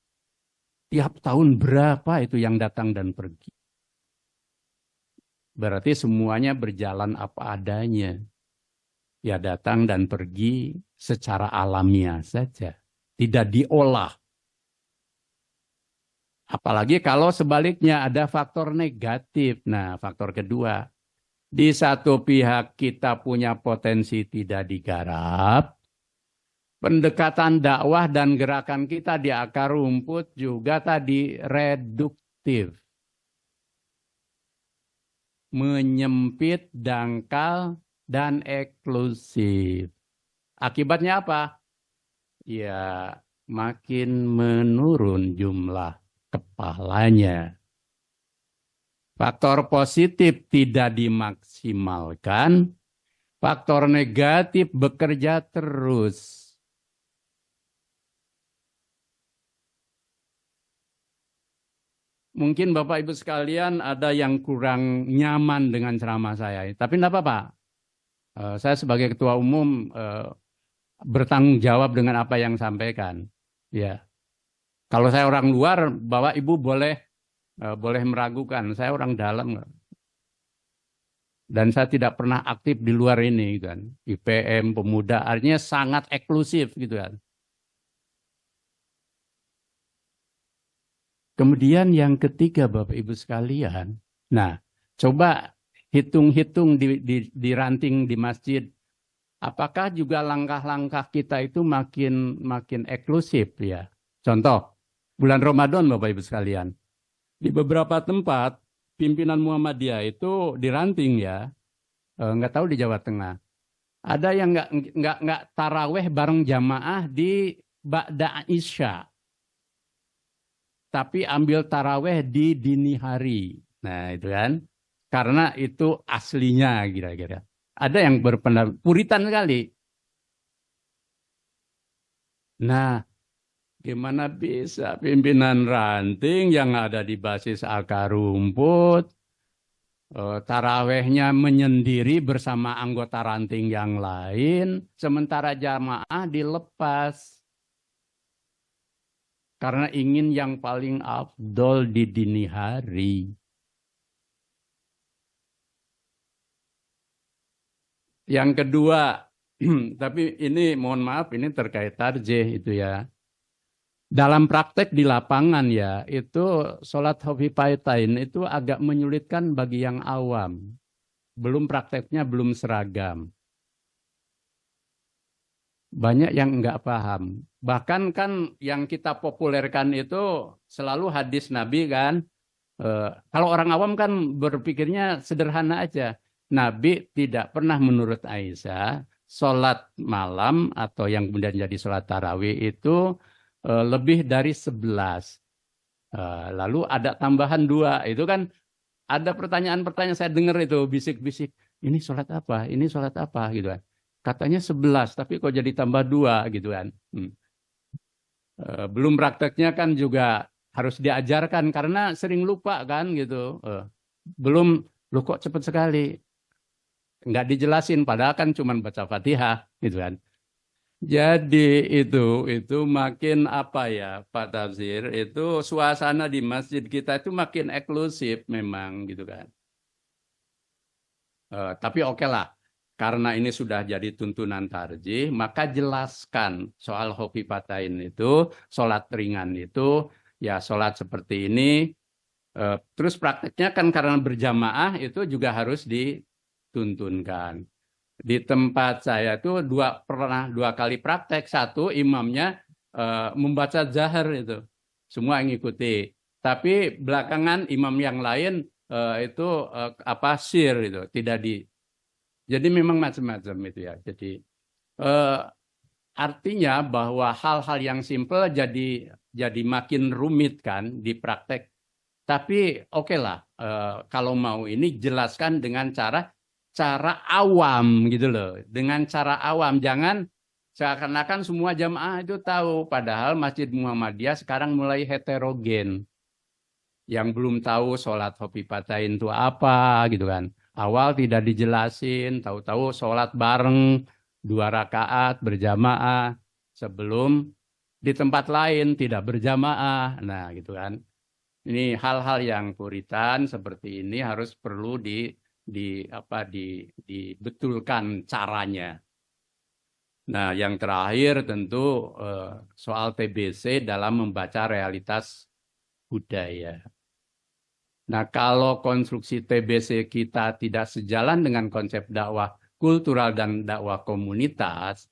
S4: Tiap tahun berapa itu yang datang dan pergi. Berarti semuanya berjalan apa adanya. Ya datang dan pergi secara alamiah saja. Tidak diolah. Apalagi kalau sebaliknya ada faktor negatif. Nah, faktor kedua. Di satu pihak kita punya potensi tidak digarap. Pendekatan dakwah dan gerakan kita di akar rumput juga tadi reduktif. Menyempit, dangkal, dan eksklusif. Akibatnya apa? Ya, makin menurun jumlah kepalanya. Faktor positif tidak dimaksimalkan, faktor negatif bekerja terus. Mungkin Bapak Ibu sekalian ada yang kurang nyaman dengan ceramah saya, tapi tidak apa-apa. Saya sebagai ketua umum bertanggung jawab dengan apa yang sampaikan. Ya, kalau saya orang luar, Bapak Ibu boleh meragukan. Saya orang dalam, dan saya tidak pernah aktif di luar ini, kan? IPM, pemuda, artinya sangat eksklusif, gitu kan. Kemudian yang ketiga Bapak Ibu sekalian, nah coba hitung-hitung di ranting di masjid, apakah juga langkah-langkah kita itu makin eksklusif ya? Contoh, bulan Ramadan Bapak Ibu sekalian, di beberapa tempat pimpinan Muhammadiyah itu di ranting ya, nggak tahu di Jawa Tengah, ada yang nggak taraweh bareng jamaah di ba'da Isya. Tapi ambil taraweh di dini hari. Nah itu kan. Karena itu aslinya kira-kira. Ada yang berpendapat puritan sekali. Nah, gimana bisa pimpinan ranting yang ada di basis akar rumput, tarawehnya menyendiri bersama anggota ranting yang lain, sementara jamaah dilepas. Karena ingin yang paling afdol di dini hari. Yang kedua, tapi ini mohon maaf, ini terkait tarjih itu ya. Dalam praktek di lapangan ya, itu sholat khafifaitain itu agak menyulitkan bagi yang awam. Belum prakteknya belum seragam. Banyak yang enggak paham. Bahkan kan yang kita populerkan itu selalu hadis Nabi kan. Kalau orang awam kan berpikirnya sederhana aja. Nabi tidak pernah menurut Aisyah sholat malam atau yang kemudian jadi sholat tarawih itu lebih dari 11. Lalu ada tambahan 2. Itu kan ada pertanyaan-pertanyaan saya dengar itu bisik-bisik. Ini sholat apa? Ini sholat apa? Gitu kan. Katanya 11, tapi kok jadi tambah 2 gitu kan. Belum prakteknya kan juga harus diajarkan karena sering lupa kan gitu. Belum, lu kok cepat sekali. Nggak dijelasin, padahal kan cuma baca Fatihah gitu kan. Jadi itu makin apa ya Pak Tafsir, itu suasana di masjid kita itu makin eksklusif memang gitu kan. Tapi oke lah, karena ini sudah jadi tuntunan tarjih, maka jelaskan soal khofifatain itu, sholat ringan itu, ya sholat seperti ini. Terus prakteknya kan karena berjamaah itu juga harus dituntunkan. Di tempat saya itu pernah 2 kali praktek. 1 imamnya membaca zahar itu, semua yang ngikuti. Tapi belakangan imam yang lain itu sir itu tidak di. Jadi memang macam-macam itu ya. Jadi artinya bahwa hal-hal yang simpel jadi makin rumit kan di praktek. Tapi oke lah, kalau mau ini jelaskan dengan cara awam gitu loh. Dengan cara awam, jangan seakan-akan semua jamaah itu tahu. Padahal Masjid Muhammadiyah sekarang mulai heterogen. Yang belum tahu sholat khofifatain itu apa gitu kan. Awal tidak dijelasin, tahu-tahu sholat bareng 2 rakaat berjamaah. Sebelum di tempat lain tidak berjamaah. Nah gitu kan. Ini hal-hal yang puritan seperti ini harus perlu dibetulkan caranya. Nah, yang terakhir tentu soal TBC dalam membaca realitas budaya. Nah, kalau konstruksi TBC kita tidak sejalan dengan konsep dakwah kultural dan dakwah komunitas,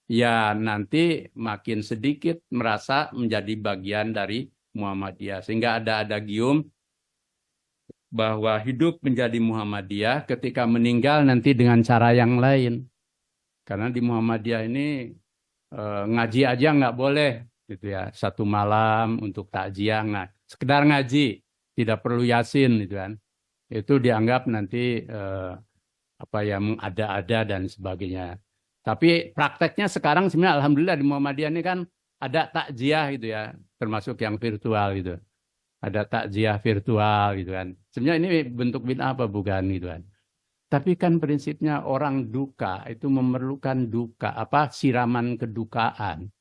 S4: ya nanti makin sedikit merasa menjadi bagian dari Muhammadiyah. Sehingga ada adagium bahwa hidup menjadi Muhammadiyah ketika meninggal nanti dengan cara yang lain. Karena di Muhammadiyah ini ngaji aja nggak boleh gitu ya. 1 malam untuk takziah, nah sekedar ngaji, tidak perlu yasin gitu kan. Itu dianggap nanti mengada-ada dan sebagainya. Tapi prakteknya sekarang sebenarnya alhamdulillah di Muhammadiyah ini kan ada takziah gitu ya, termasuk yang virtual gitu. Ada takziah virtual gitu kan. Sebenarnya ini bentuk bid'ah apa bukan gitu kan. Tapi kan prinsipnya orang duka itu memerlukan siraman kedukaan.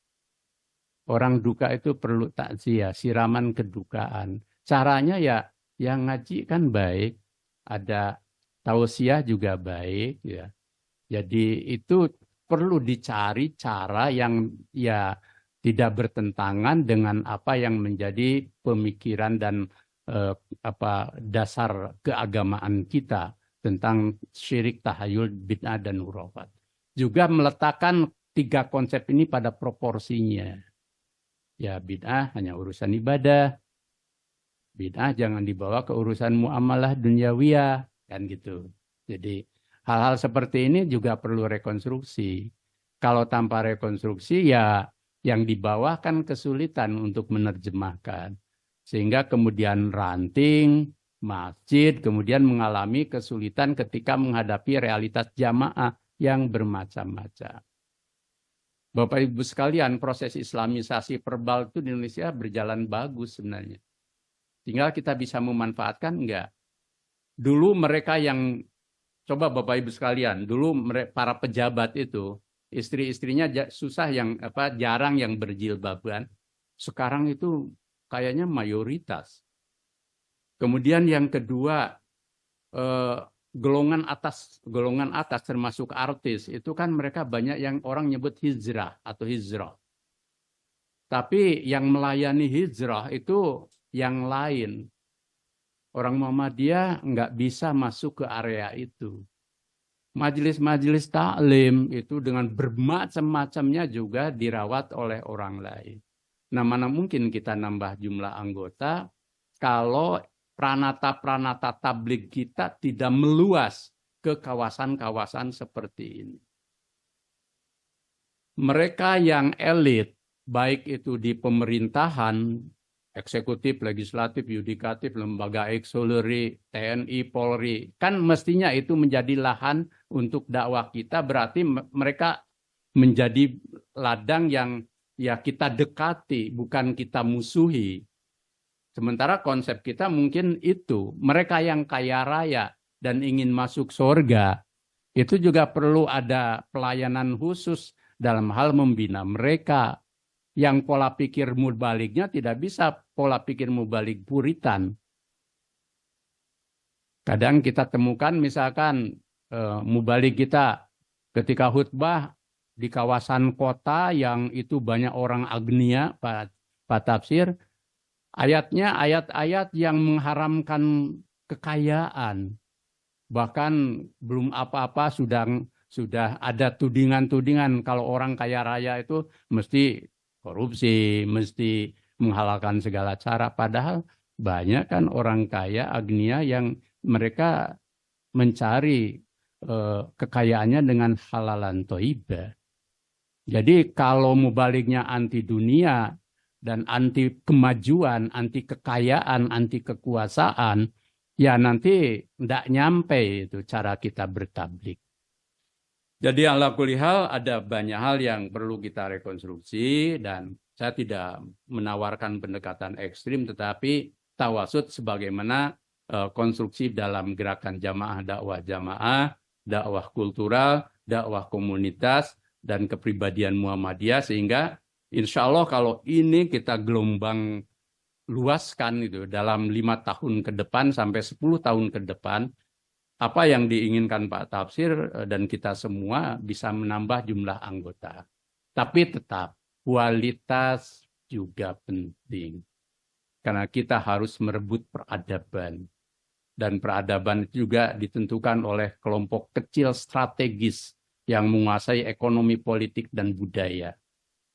S4: Orang duka itu perlu takziah, siraman kedukaan. Caranya ya yang ngaji kan baik, ada tausiah juga baik ya. Jadi itu perlu dicari cara yang ya tidak bertentangan dengan apa yang menjadi pemikiran dan dasar keagamaan kita tentang syirik, tahayul, bid'ah, dan hurafat. Juga meletakkan 3 konsep ini pada proporsinya. Ya bid'ah hanya urusan ibadah, bid'ah jangan dibawa ke urusan muamalah duniawiyah, kan gitu. Jadi hal-hal seperti ini juga perlu rekonstruksi. Kalau tanpa rekonstruksi ya yang di bawah kan kesulitan untuk menerjemahkan. Sehingga kemudian ranting, masjid, kemudian mengalami kesulitan ketika menghadapi realitas jamaah yang bermacam-macam. Bapak Ibu sekalian, proses islamisasi verbal itu di Indonesia berjalan bagus sebenarnya. Tinggal kita bisa memanfaatkan enggak. Dulu mereka yang, coba Bapak Ibu sekalian, dulu para pejabat itu, istri-istrinya susah jarang yang berjilbaban. Sekarang itu kayaknya mayoritas. Kemudian yang kedua, golongan atas termasuk artis itu kan mereka banyak yang orang nyebut hijrah atau hijrah. Tapi yang melayani hijrah itu yang lain. Orang Muhammadiyah nggak bisa masuk ke area itu. Majelis-majelis taklim itu dengan bermacam-macamnya juga dirawat oleh orang lain. Nah, mana mungkin kita nambah jumlah anggota kalau pranata-pranata tabligh kita tidak meluas ke kawasan-kawasan seperti ini. mereka yang elit, baik itu di pemerintahan, eksekutif, legislatif, yudikatif, lembaga ekseleri, TNI, Polri, kan mestinya itu menjadi lahan untuk dakwah kita, berarti mereka menjadi ladang yang ya kita dekati, bukan kita musuhi. Sementara konsep kita mungkin itu, mereka yang kaya raya dan ingin masuk surga, itu juga perlu ada pelayanan khusus dalam hal membina mereka. Yang pola pikir mubaliknya tidak bisa pola pikir mubalik puritan. Kadang kita temukan misalkan mubalik kita ketika khutbah di kawasan kota yang itu banyak orang agnia, Pak Tafsir, ayatnya ayat-ayat yang mengharamkan kekayaan. Bahkan belum apa-apa sudah ada tudingan-tudingan kalau orang kaya raya itu mesti korupsi, mesti menghalalkan segala cara. Padahal banyak kan orang kaya, agnia yang mereka mencari kekayaannya dengan halalan thayyibah. Jadi kalau mubaliknya anti dunia dan anti kemajuan, anti kekayaan, anti kekuasaan, ya nanti tidak nyampe itu cara kita bertablik. Jadi ala kulli hal ada banyak hal yang perlu kita rekonstruksi dan saya tidak menawarkan pendekatan ekstrim tetapi tawasud sebagaimana konstruksi dalam gerakan jamaah, dakwah kultural, dakwah komunitas dan kepribadian Muhammadiyah sehingga insya Allah kalau ini kita gelombang luaskan itu dalam 5 tahun ke depan sampai 10 tahun ke depan, apa yang diinginkan Pak Tafsir dan kita semua bisa menambah jumlah anggota. Tapi tetap kualitas juga penting. Karena kita harus merebut peradaban. Dan peradaban juga ditentukan oleh kelompok kecil strategis yang menguasai ekonomi politik dan budaya.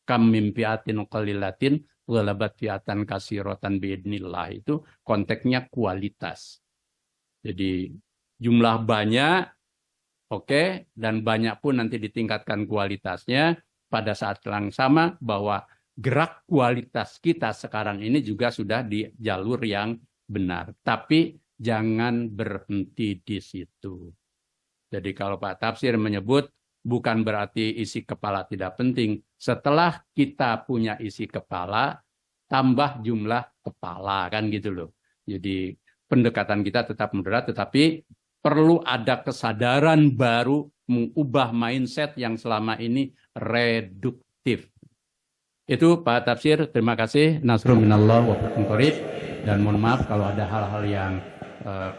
S4: Kam min fi'atin qalilatin ghalabat fi'atan katsiratan biidznillah, itu konteksnya kualitas. Jadi jumlah banyak, oke, dan banyak pun nanti ditingkatkan kualitasnya pada saat yang sama bahwa gerak kualitas kita sekarang ini juga sudah di jalur yang benar. Tapi jangan berhenti di situ. Jadi kalau Pak Tafsir menyebut bukan berarti isi kepala tidak penting. Setelah kita punya isi kepala, tambah jumlah kepala, kan gitu loh. Jadi pendekatan kita tetap moderat, tetapi perlu ada kesadaran baru mengubah mindset yang selama ini reduktif. Itu Pak Tafsir, terima kasih. Nasrul minallah wa fathun qarib. Dan mohon maaf kalau ada hal-hal yang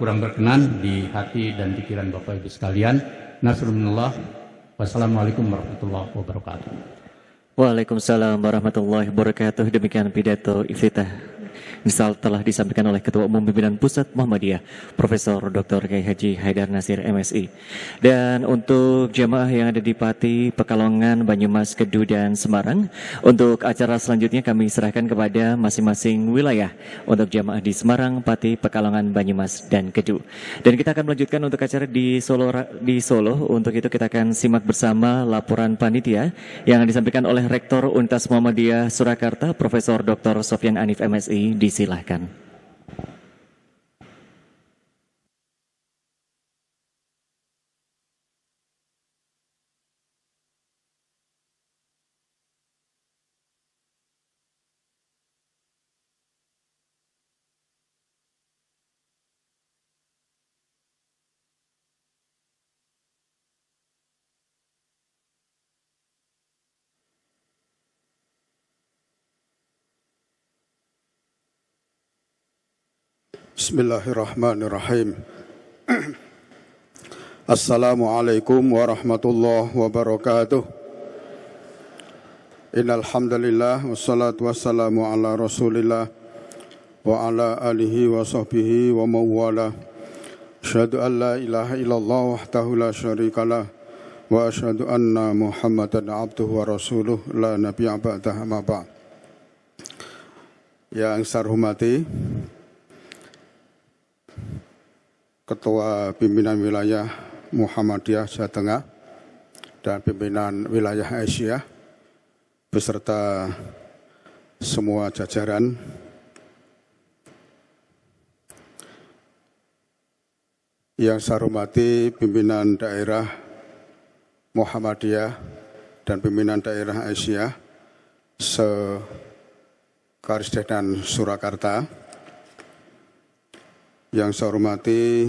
S4: kurang berkenan di hati dan pikiran Bapak Ibu sekalian. Nasrul minallah. Wassalamualaikum warahmatullahi wabarakatuh.
S1: Waalaikumsalam warahmatullahi wabarakatuh. Demikian pidato iftitah misal telah disampaikan oleh Ketua Umum Pimpinan Pusat Muhammadiyah Profesor Dr. Kiai Haji Haidar Nasir MSI. Dan untuk jamaah yang ada di Pati, Pekalongan, Banyumas, Kedu, dan Semarang, untuk acara selanjutnya kami serahkan kepada masing-masing wilayah untuk jamaah di Semarang, Pati, Pekalongan, Banyumas, dan Kedu. Dan kita akan melanjutkan untuk acara di Solo. Untuk itu kita akan simak bersama laporan panitia yang disampaikan oleh Rektor Universitas Muhammadiyah Surakarta Profesor Dr. Sofyan Anif MSI. Disilahkan.
S5: Bismillahirrahmanirrahim. Assalamualaikum warahmatullahi wabarakatuh. Innal hamdalillah wassalatu wassalamu ala Rasulillah wa ala alihi wa sahbihi wa mawala. Asyhadu an la ilaha illallah wahdahu la syarikalah wa asyhadu anna Muhammadan abduhu wa rasuluh la nabiyya ba'dahu ma ba'd. Yang saya hormati Ketua Pimpinan Wilayah Muhammadiyah Jawa Tengah dan Pimpinan Wilayah Asia, beserta semua jajaran, yang saya hormati pimpinan daerah Muhammadiyah dan pimpinan daerah Aisyah se-Karisdenan Surakarta, yang saya hormati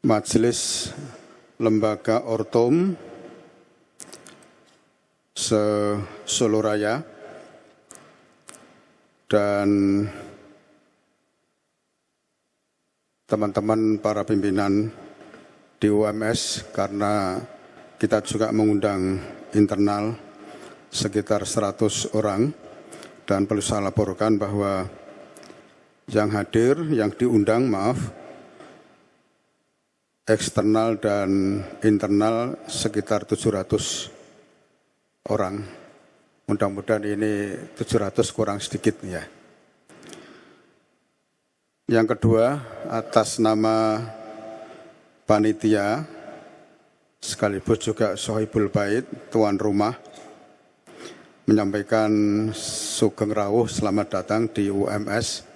S5: Majelis Lembaga Ortom se-Solo Raya, dan teman-teman para pimpinan di UMS, karena kita juga mengundang internal sekitar 100 orang, dan perlu saya laporkan bahwa yang hadir, yang diundang, eksternal dan internal sekitar 700 orang. Mudah-mudahan ini 700 kurang sedikit ya. Yang kedua, atas nama panitia sekaligus juga Sohibul Bait, tuan rumah, menyampaikan sugeng rawuh selamat datang di UMS,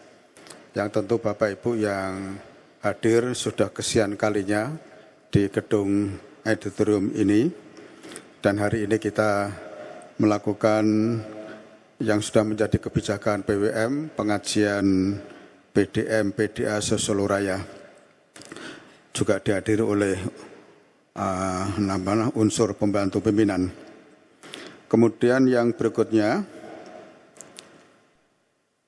S5: yang tentu Bapak Ibu yang hadir sudah kesekian kalinya di gedung auditorium ini, dan hari ini kita melakukan yang sudah menjadi kebijakan PWM, pengajian PDM PDA Solo Raya, juga dihadiri oleh unsur pembantu pimpinan. Kemudian yang berikutnya,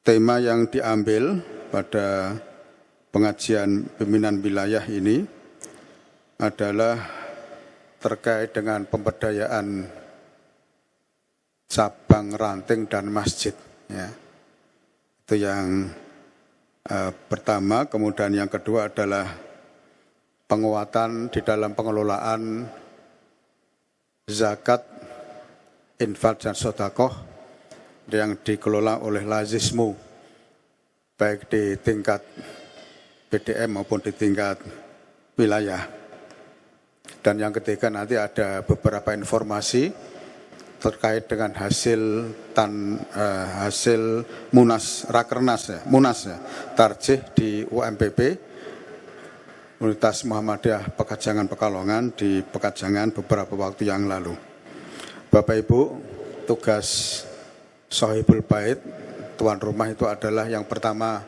S5: tema yang diambil pada pengajian pimpinan wilayah ini adalah terkait dengan pemberdayaan cabang, ranting, dan masjid. Ya. Itu yang pertama. Kemudian yang kedua adalah penguatan di dalam pengelolaan zakat, infak, dan sedekah yang dikelola oleh Lazismu, baik di tingkat PDM maupun di tingkat wilayah. Dan yang ketiga nanti ada beberapa informasi terkait dengan hasil Munas Tarjih di UMPP, Universitas Muhammadiyah Pekajangan Pekalongan, di Pekajangan beberapa waktu yang lalu. Bapak Ibu, tugas Sohibul Bait, tuan rumah, itu adalah yang pertama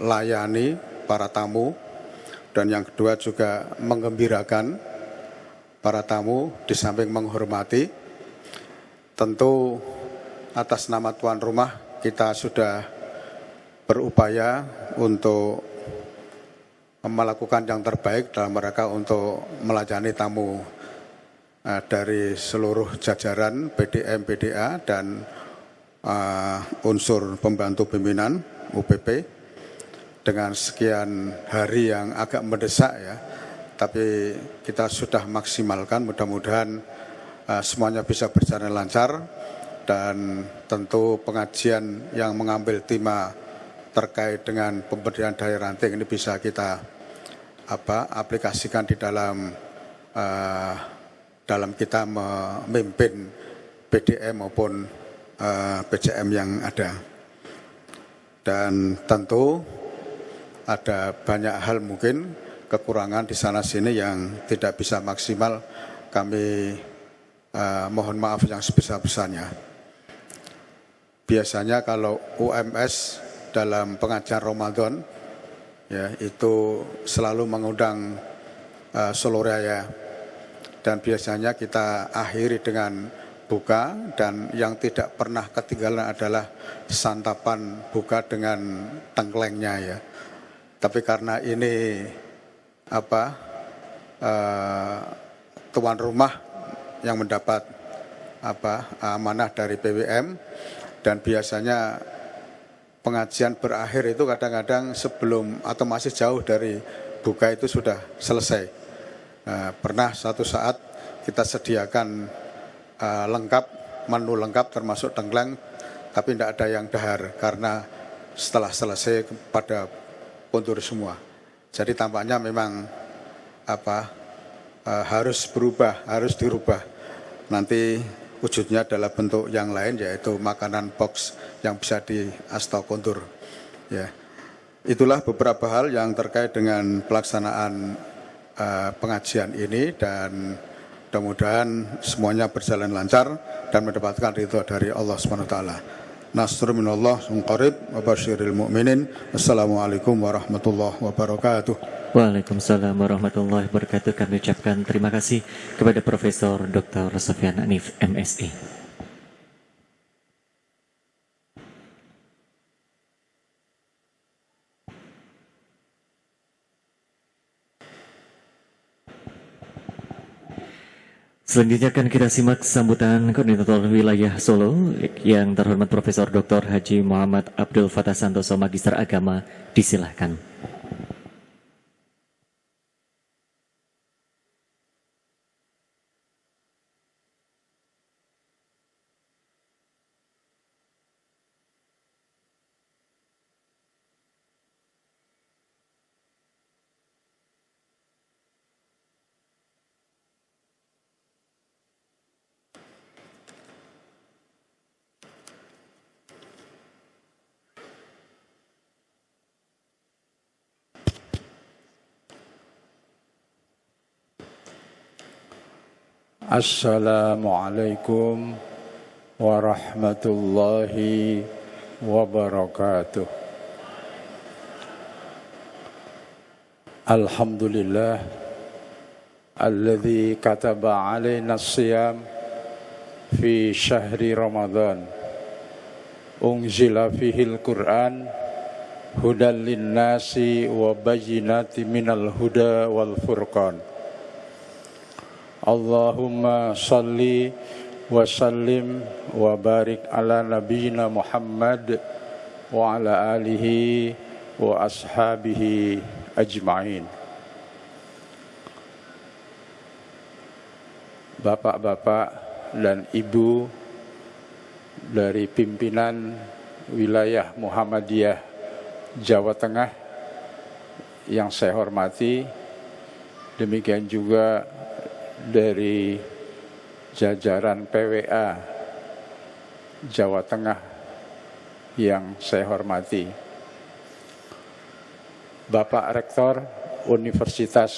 S5: melayani para tamu, dan yang kedua juga menggembirakan para tamu, di samping menghormati. Tentu atas nama tuan rumah kita sudah berupaya untuk melakukan yang terbaik dalam rangka untuk melayani tamu dari seluruh jajaran PDM, PDA, dan unsur pembantu pimpinan UPP dengan sekian hari yang agak mendesak ya. Tapi kita sudah maksimalkan, mudah-mudahan semuanya bisa berjalan lancar, dan tentu pengajian yang mengambil tema terkait dengan pemberdayaan daerah ranting ini bisa kita aplikasikan di dalam kita memimpin PDM maupun PCM yang ada. Dan tentu ada banyak hal mungkin kekurangan di sana sini yang tidak bisa maksimal, kami mohon maaf yang sebesar-besarnya. Biasanya kalau UMS dalam pengajian Ramadan ya, itu selalu mengundang Solo Raya, dan biasanya kita akhiri dengan buka, dan yang tidak pernah ketinggalan adalah santapan buka dengan tengklengnya ya. Tapi karena ini tuan rumah yang mendapat amanah dari PWM, dan biasanya pengajian berakhir itu kadang-kadang sebelum atau masih jauh dari buka itu sudah selesai. Pernah satu saat kita sediakan lengkap, menu lengkap termasuk tengkleng, tapi tidak ada yang dahar karena setelah selesai pada puntur semua. Jadi tampaknya memang harus berubah, harus dirubah. nanti wujudnya adalah bentuk yang lain, yaitu makanan box yang bisa di astokontur. Ya, itulah beberapa hal yang terkait dengan pelaksanaan pengajian ini, dan mudah-mudahan semuanya berjalan lancar dan mendapatkan ridho dari Allah SWT. Nasrun minallah qarib wa basyiril mu'minin. Assalamualaikum warahmatullahi wabarakatuh.
S1: Waalaikumsalam warahmatullahi wabarakatuh. Kami ucapkan terima kasih kepada Profesor Dr. Sofyan Hanif, MSI. Selanjutnya akan kita simak sambutan Koordinator Wilayah Solo yang terhormat Profesor Dr. Haji Muhammad Abdul Fattah Santoso, Magister Agama. Disilahkan.
S6: Assalamualaikum warahmatullahi wabarakatuh. Alhamdulillah alladzi kataba alaina as-siyam fi syahri Ramadan unzila fihil Qur'an hudan lin-nasi wa bayyinatin minal huda wal furqan. Allahumma salli wa sallim wa barik ala nabiyyina Muhammad wa ala alihi wa ashabihi ajma'in. Bapak-bapak dan ibu dari pimpinan wilayah Muhammadiyah Jawa Tengah yang saya hormati, demikian juga dari jajaran PWA Jawa Tengah yang saya hormati, Bapak Rektor Universitas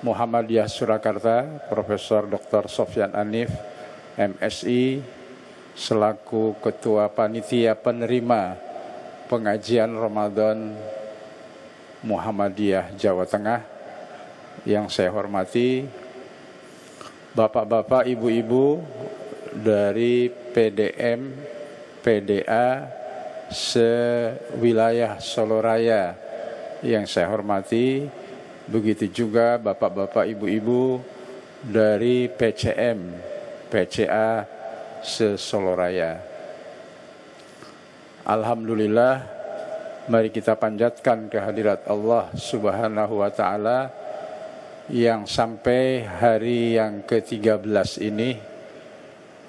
S6: Muhammadiyah Surakarta, Profesor Dr. Sofyan Hanif, MSI, selaku Ketua Panitia Penerima Pengajian Ramadan Muhammadiyah Jawa Tengah yang saya hormati, Bapak-bapak, ibu-ibu dari PDM, PDA sewilayah Solo Raya yang saya hormati, begitu juga bapak-bapak, ibu-ibu dari PCM, PCA se-Solo Raya. Alhamdulillah, mari kita panjatkan kehadirat Allah Subhanahu wa Ta'ala yang sampai hari yang ke-13 ini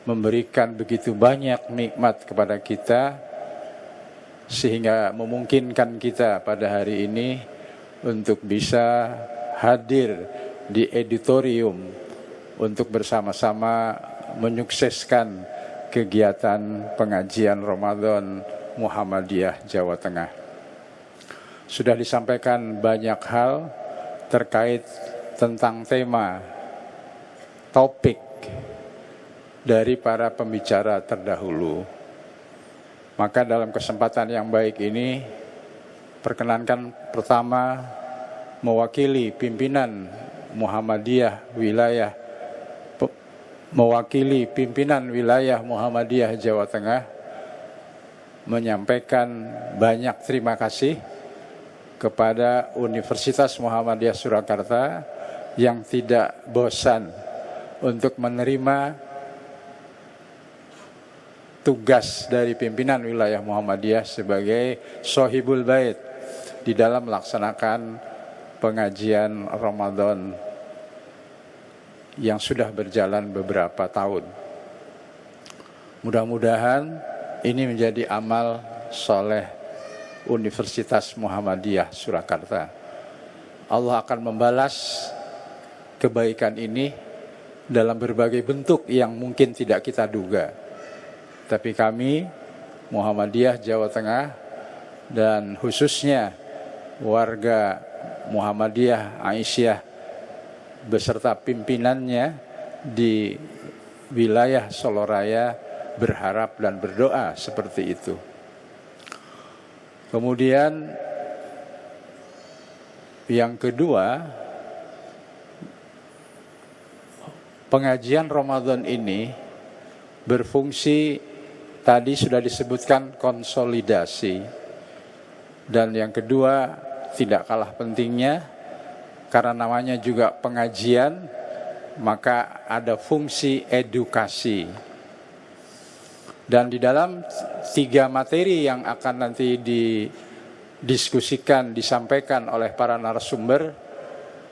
S6: memberikan begitu banyak nikmat kepada kita, sehingga memungkinkan kita pada hari ini untuk bisa hadir di auditorium untuk bersama-sama menyukseskan kegiatan pengajian Ramadan Muhammadiyah Jawa Tengah. Sudah disampaikan banyak hal terkait tentang tema, topik dari para pembicara terdahulu. Maka dalam kesempatan yang baik ini, perkenankan pertama mewakili pimpinan Muhammadiyah Muhammadiyah Jawa Tengah menyampaikan banyak terima kasih kepada Universitas Muhammadiyah Surakarta yang tidak bosan untuk menerima tugas dari pimpinan wilayah Muhammadiyah sebagai Sohibul Bait di dalam melaksanakan pengajian Ramadan yang sudah berjalan beberapa tahun. Mudah-mudahan ini menjadi amal soleh Universitas Muhammadiyah Surakarta. Allah akan membalas kebaikan ini dalam berbagai bentuk yang mungkin tidak kita duga. Tapi kami, Muhammadiyah Jawa Tengah, dan khususnya warga Muhammadiyah Aisyah beserta pimpinannya di wilayah Soloraya berharap dan berdoa seperti itu. Kemudian yang kedua, pengajian Ramadan ini berfungsi, tadi sudah disebutkan, konsolidasi. Dan yang kedua, tidak kalah pentingnya, karena namanya juga pengajian, maka ada fungsi edukasi. Dan di dalam 3 materi yang akan nanti didiskusikan, disampaikan oleh para narasumber,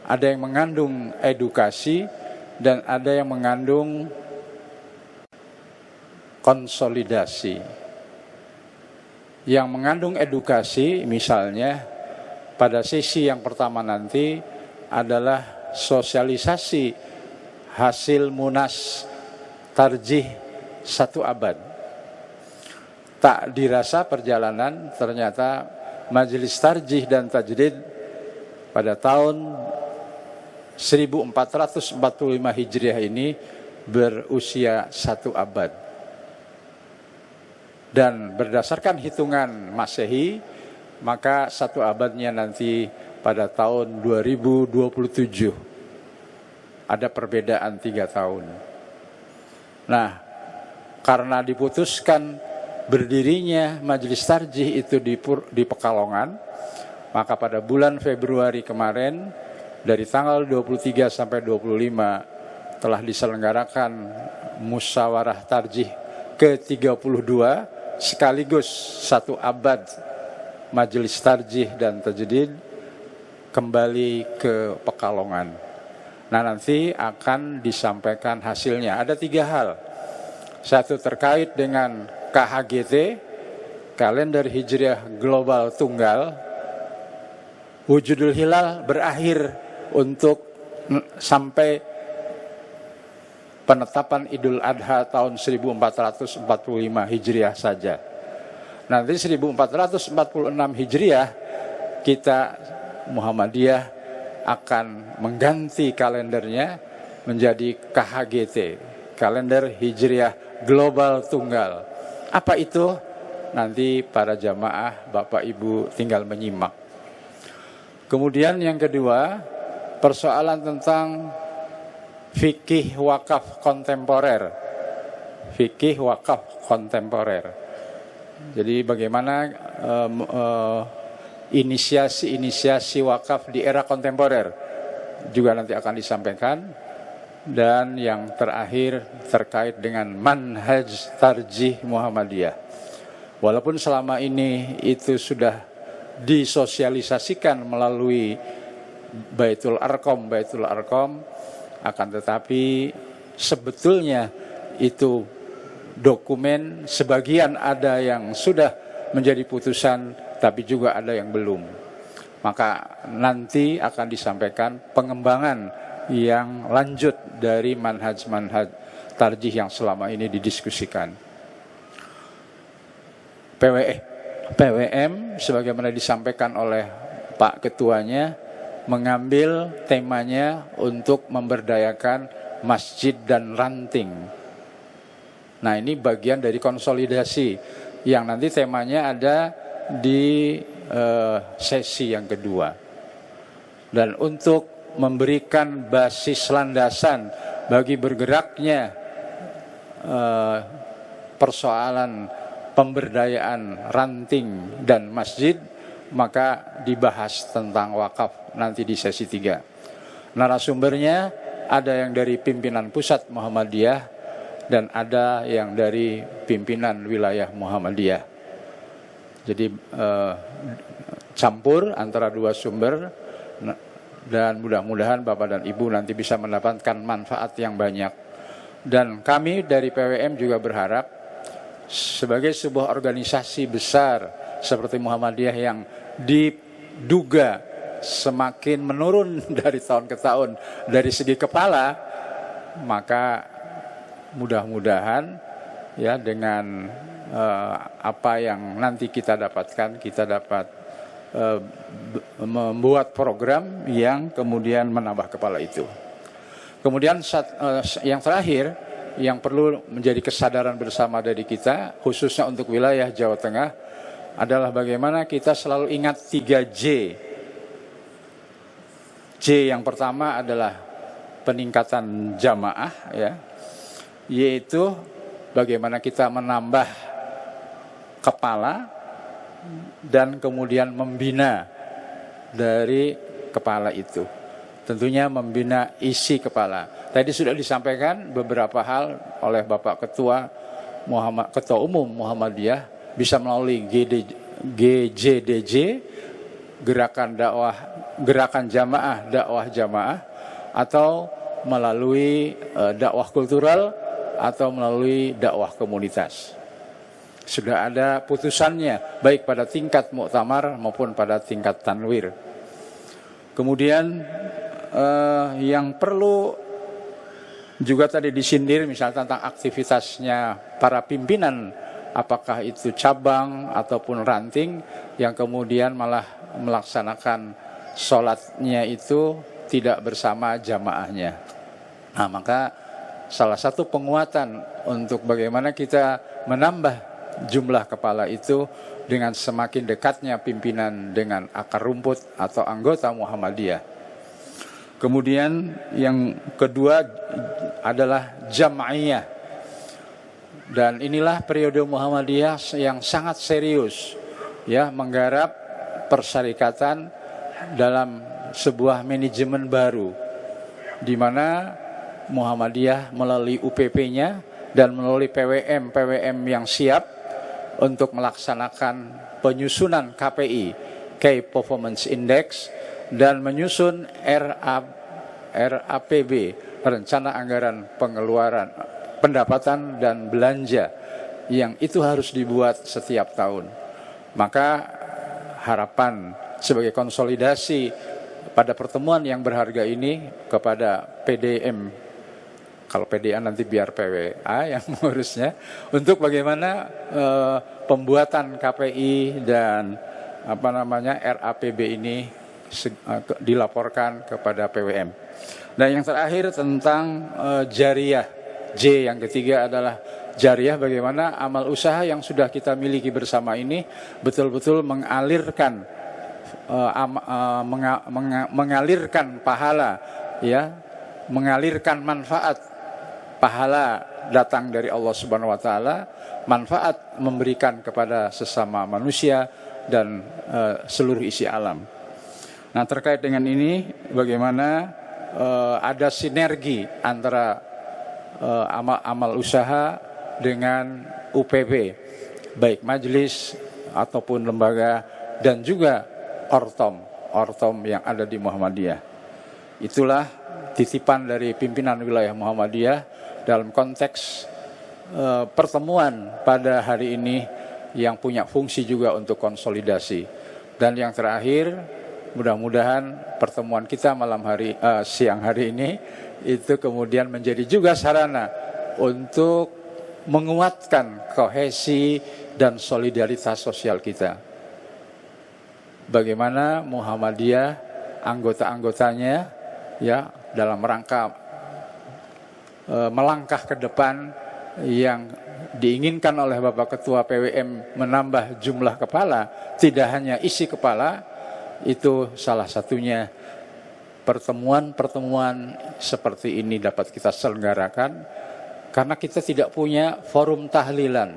S6: ada yang mengandung edukasi dan ada yang mengandung konsolidasi. Yang mengandung edukasi, misalnya pada sesi yang pertama nanti adalah sosialisasi hasil Munas Tarjih 1 abad. Tak dirasa perjalanan, ternyata Majelis Tarjih dan Tajdid pada tahun 1445 Hijriah ini berusia 1 abad. Dan berdasarkan hitungan Masehi, maka 1 abadnya nanti pada tahun 2027. Ada perbedaan 3 tahun. Nah, karena diputuskan berdirinya Majelis Tarjih itu di Pekalongan, maka pada bulan Februari kemarin, dari tanggal 23 sampai 25 telah diselenggarakan Musyawarah Tarjih ke-32, sekaligus 1 abad Majelis Tarjih dan Tajdid kembali ke Pekalongan. Nah, nanti akan disampaikan hasilnya. Ada 3 hal. Satu terkait dengan KHGT, Kalender Hijriah Global Tunggal. Wujudul Hilal berakhir untuk sampai penetapan Idul Adha tahun 1445 Hijriah saja. Nanti 1446 Hijriah kita Muhammadiyah akan mengganti kalendernya menjadi KHGT, Kalender Hijriah Global Tunggal. Apa itu? Nanti para jamaah, Bapak Ibu tinggal menyimak. Kemudian yang kedua, persoalan tentang fikih wakaf kontemporer. Fikih wakaf kontemporer. Jadi bagaimana inisiasi wakaf di era kontemporer juga nanti akan disampaikan. Dan yang terakhir terkait dengan manhaj tarjih Muhammadiyah. Walaupun selama ini itu sudah disosialisasikan melalui Baitul Arqam, akan tetapi sebetulnya itu dokumen sebagian ada yang sudah menjadi putusan, tapi juga ada yang belum. Maka nanti akan disampaikan pengembangan yang lanjut dari manhaj-manhaj tarjih yang selama ini didiskusikan. PWM sebagaimana disampaikan oleh Pak Ketuanya mengambil temanya untuk memberdayakan masjid dan ranting. Nah, ini bagian dari konsolidasi yang nanti temanya ada di sesi yang kedua. Dan untuk memberikan basis landasan bagi bergeraknya persoalan pemberdayaan ranting dan masjid, maka dibahas tentang wakaf nanti di sesi 3. Narasumbernya ada yang dari pimpinan pusat Muhammadiyah dan ada yang dari pimpinan wilayah Muhammadiyah. Jadi campur antara 2 sumber. Dan mudah-mudahan Bapak dan Ibu nanti bisa mendapatkan manfaat yang banyak. Dan kami dari PWM juga berharap sebagai sebuah organisasi besar seperti Muhammadiyah yang diduga semakin menurun dari tahun ke tahun dari segi kepala, maka mudah-mudahan ya dengan apa yang nanti kita dapatkan, kita dapat membuat program yang kemudian menambah kepala itu. Kemudian yang terakhir yang perlu menjadi kesadaran bersama dari kita, khususnya untuk wilayah Jawa Tengah, adalah bagaimana kita selalu ingat 3J. J yang pertama adalah peningkatan jamaah, ya, yaitu bagaimana kita menambah kepala dan kemudian membina dari kepala itu. Tentunya membina isi kepala. Tadi sudah disampaikan beberapa hal oleh Bapak Ketua Umum Muhammadiyah, bisa melalui GJDJ, gerakan jamaah, atau melalui dakwah kultural, atau melalui dakwah komunitas. Sudah ada putusannya, baik pada tingkat muktamar maupun pada tingkat tanwir. Kemudian yang perlu juga tadi disindir, misalnya tentang aktivitasnya para pimpinan, apakah itu cabang ataupun ranting, yang kemudian malah melaksanakan sholatnya itu tidak bersama jamaahnya. Nah, maka salah satu penguatan untuk bagaimana kita menambah jumlah kepala itu dengan semakin dekatnya pimpinan dengan akar rumput atau anggota Muhammadiyah. Kemudian yang kedua adalah jam'iyah. Dan inilah periode Muhammadiyah yang sangat serius, ya, menggarap persyarikatan dalam sebuah manajemen baru, di mana Muhammadiyah melalui UPP-nya dan melalui PWM yang siap untuk melaksanakan penyusunan KPI, Key Performance Index, dan menyusun RAPB, Rencana Anggaran Pengeluaran Pendapatan dan Belanja, yang itu harus dibuat setiap tahun. Maka harapan sebagai konsolidasi pada pertemuan yang berharga ini kepada PDM, kalau PDA nanti biar PWA yang mengurusnya, untuk bagaimana pembuatan KPI dan RAPB ini dilaporkan kepada PWM. Dan yang terakhir tentang jariyah, J yang ketiga adalah jariyah, bagaimana amal usaha yang sudah kita miliki bersama ini betul-betul mengalirkan mengalirkan pahala, ya, mengalirkan manfaat. Pahala datang dari Allah Subhanahu wa taala, manfaat memberikan kepada sesama manusia dan seluruh isi alam. Nah, terkait dengan ini, bagaimana ada sinergi antara amal usaha dengan UPP, baik majelis ataupun lembaga, dan juga ortom yang ada di Muhammadiyah. Itulah titipan dari pimpinan wilayah Muhammadiyah dalam konteks pertemuan pada hari ini yang punya fungsi juga untuk konsolidasi. Dan yang terakhir, mudah-mudahan pertemuan kita siang hari ini itu kemudian menjadi juga sarana untuk menguatkan kohesi dan solidaritas sosial kita. Bagaimana Muhammadiyah, anggota-anggotanya, ya, dalam rangka melangkah ke depan yang diinginkan oleh Bapak Ketua PWM, menambah jumlah kepala, tidak hanya isi kepala, itu salah satunya pertemuan-pertemuan seperti ini dapat kita selenggarakan, karena kita tidak punya forum tahlilan,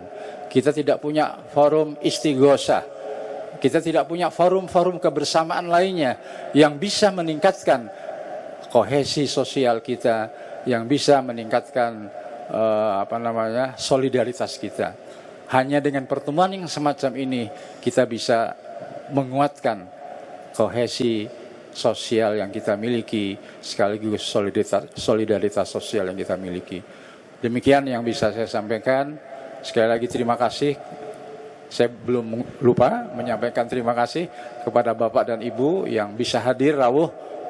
S6: kita tidak punya forum istighosah, kita tidak punya forum-forum kebersamaan lainnya yang bisa meningkatkan kohesi sosial kita, yang bisa meningkatkan solidaritas kita. Hanya dengan pertemuan yang semacam ini kita bisa menguatkan kohesi sosial yang kita miliki, sekaligus solidaritas sosial yang kita miliki. Demikian yang bisa saya sampaikan. Sekali lagi terima kasih. Saya belum lupa menyampaikan terima kasih kepada Bapak dan Ibu yang bisa hadir rawuh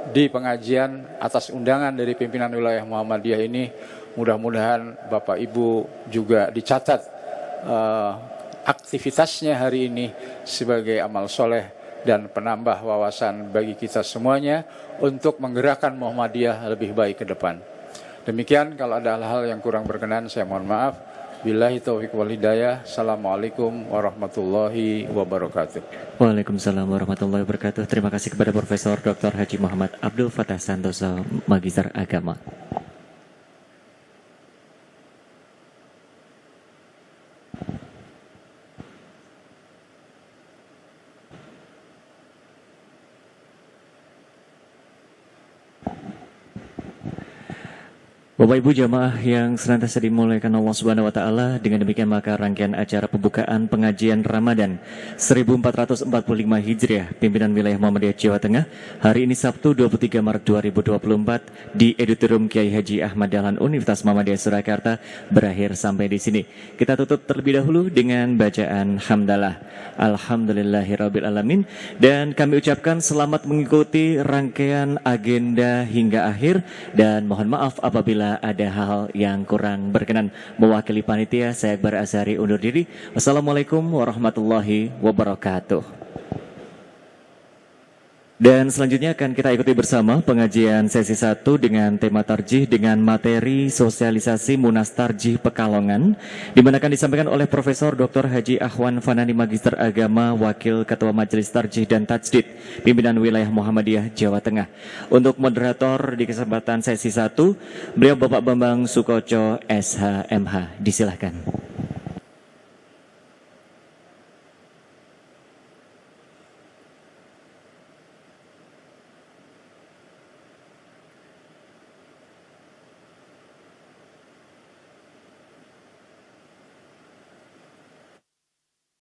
S6: di pengajian atas undangan dari pimpinan wilayah Muhammadiyah ini. Mudah-mudahan Bapak Ibu juga dicatat aktivitasnya hari ini sebagai amal soleh dan penambah wawasan bagi kita semuanya untuk menggerakkan Muhammadiyah lebih baik ke depan. Demikian, kalau ada hal-hal yang kurang berkenan saya mohon maaf. Billahi taufiq wal hidayah. Assalamualaikum warahmatullahi wabarakatuh.
S1: Waalaikumsalam warahmatullahi wabarakatuh. Terima kasih kepada Profesor Dr. Haji Muhammad Abdul Fattah Santoso, Magister Agama. Bapak Ibu jamaah yang senantiasa dimuliakan Allah Subhanahu wa taala, dengan demikian maka rangkaian acara pembukaan pengajian Ramadan 1445 Hijriah pimpinan wilayah Muhammadiyah Jawa Tengah hari ini Sabtu 23 Maret 2024 di Auditorium Kiai Haji Ahmad Dahlan Universitas Muhammadiyah Surakarta berakhir sampai di sini. Kita tutup terlebih dahulu dengan bacaan hamdalah. Alhamdulillahirabbil alamin, dan kami ucapkan selamat mengikuti rangkaian agenda hingga akhir, dan mohon maaf apabila ada hal yang kurang berkenan. Mewakili panitia, saya Akbar Azhari undur diri. Wassalamualaikum warahmatullahi wabarakatuh. Dan selanjutnya akan kita ikuti bersama pengajian sesi 1 dengan tema tarjih dengan materi sosialisasi Munas Tarjih Pekalongan, di mana akan disampaikan oleh Profesor Dr. Haji Ahwan Fanani Magister Agama, Wakil Ketua Majelis Tarjih dan Tajdid Pimpinan Wilayah Muhammadiyah Jawa Tengah. Untuk moderator di kesempatan sesi 1, beliau Bapak Bambang Sukoco SHMH. Disilahkan.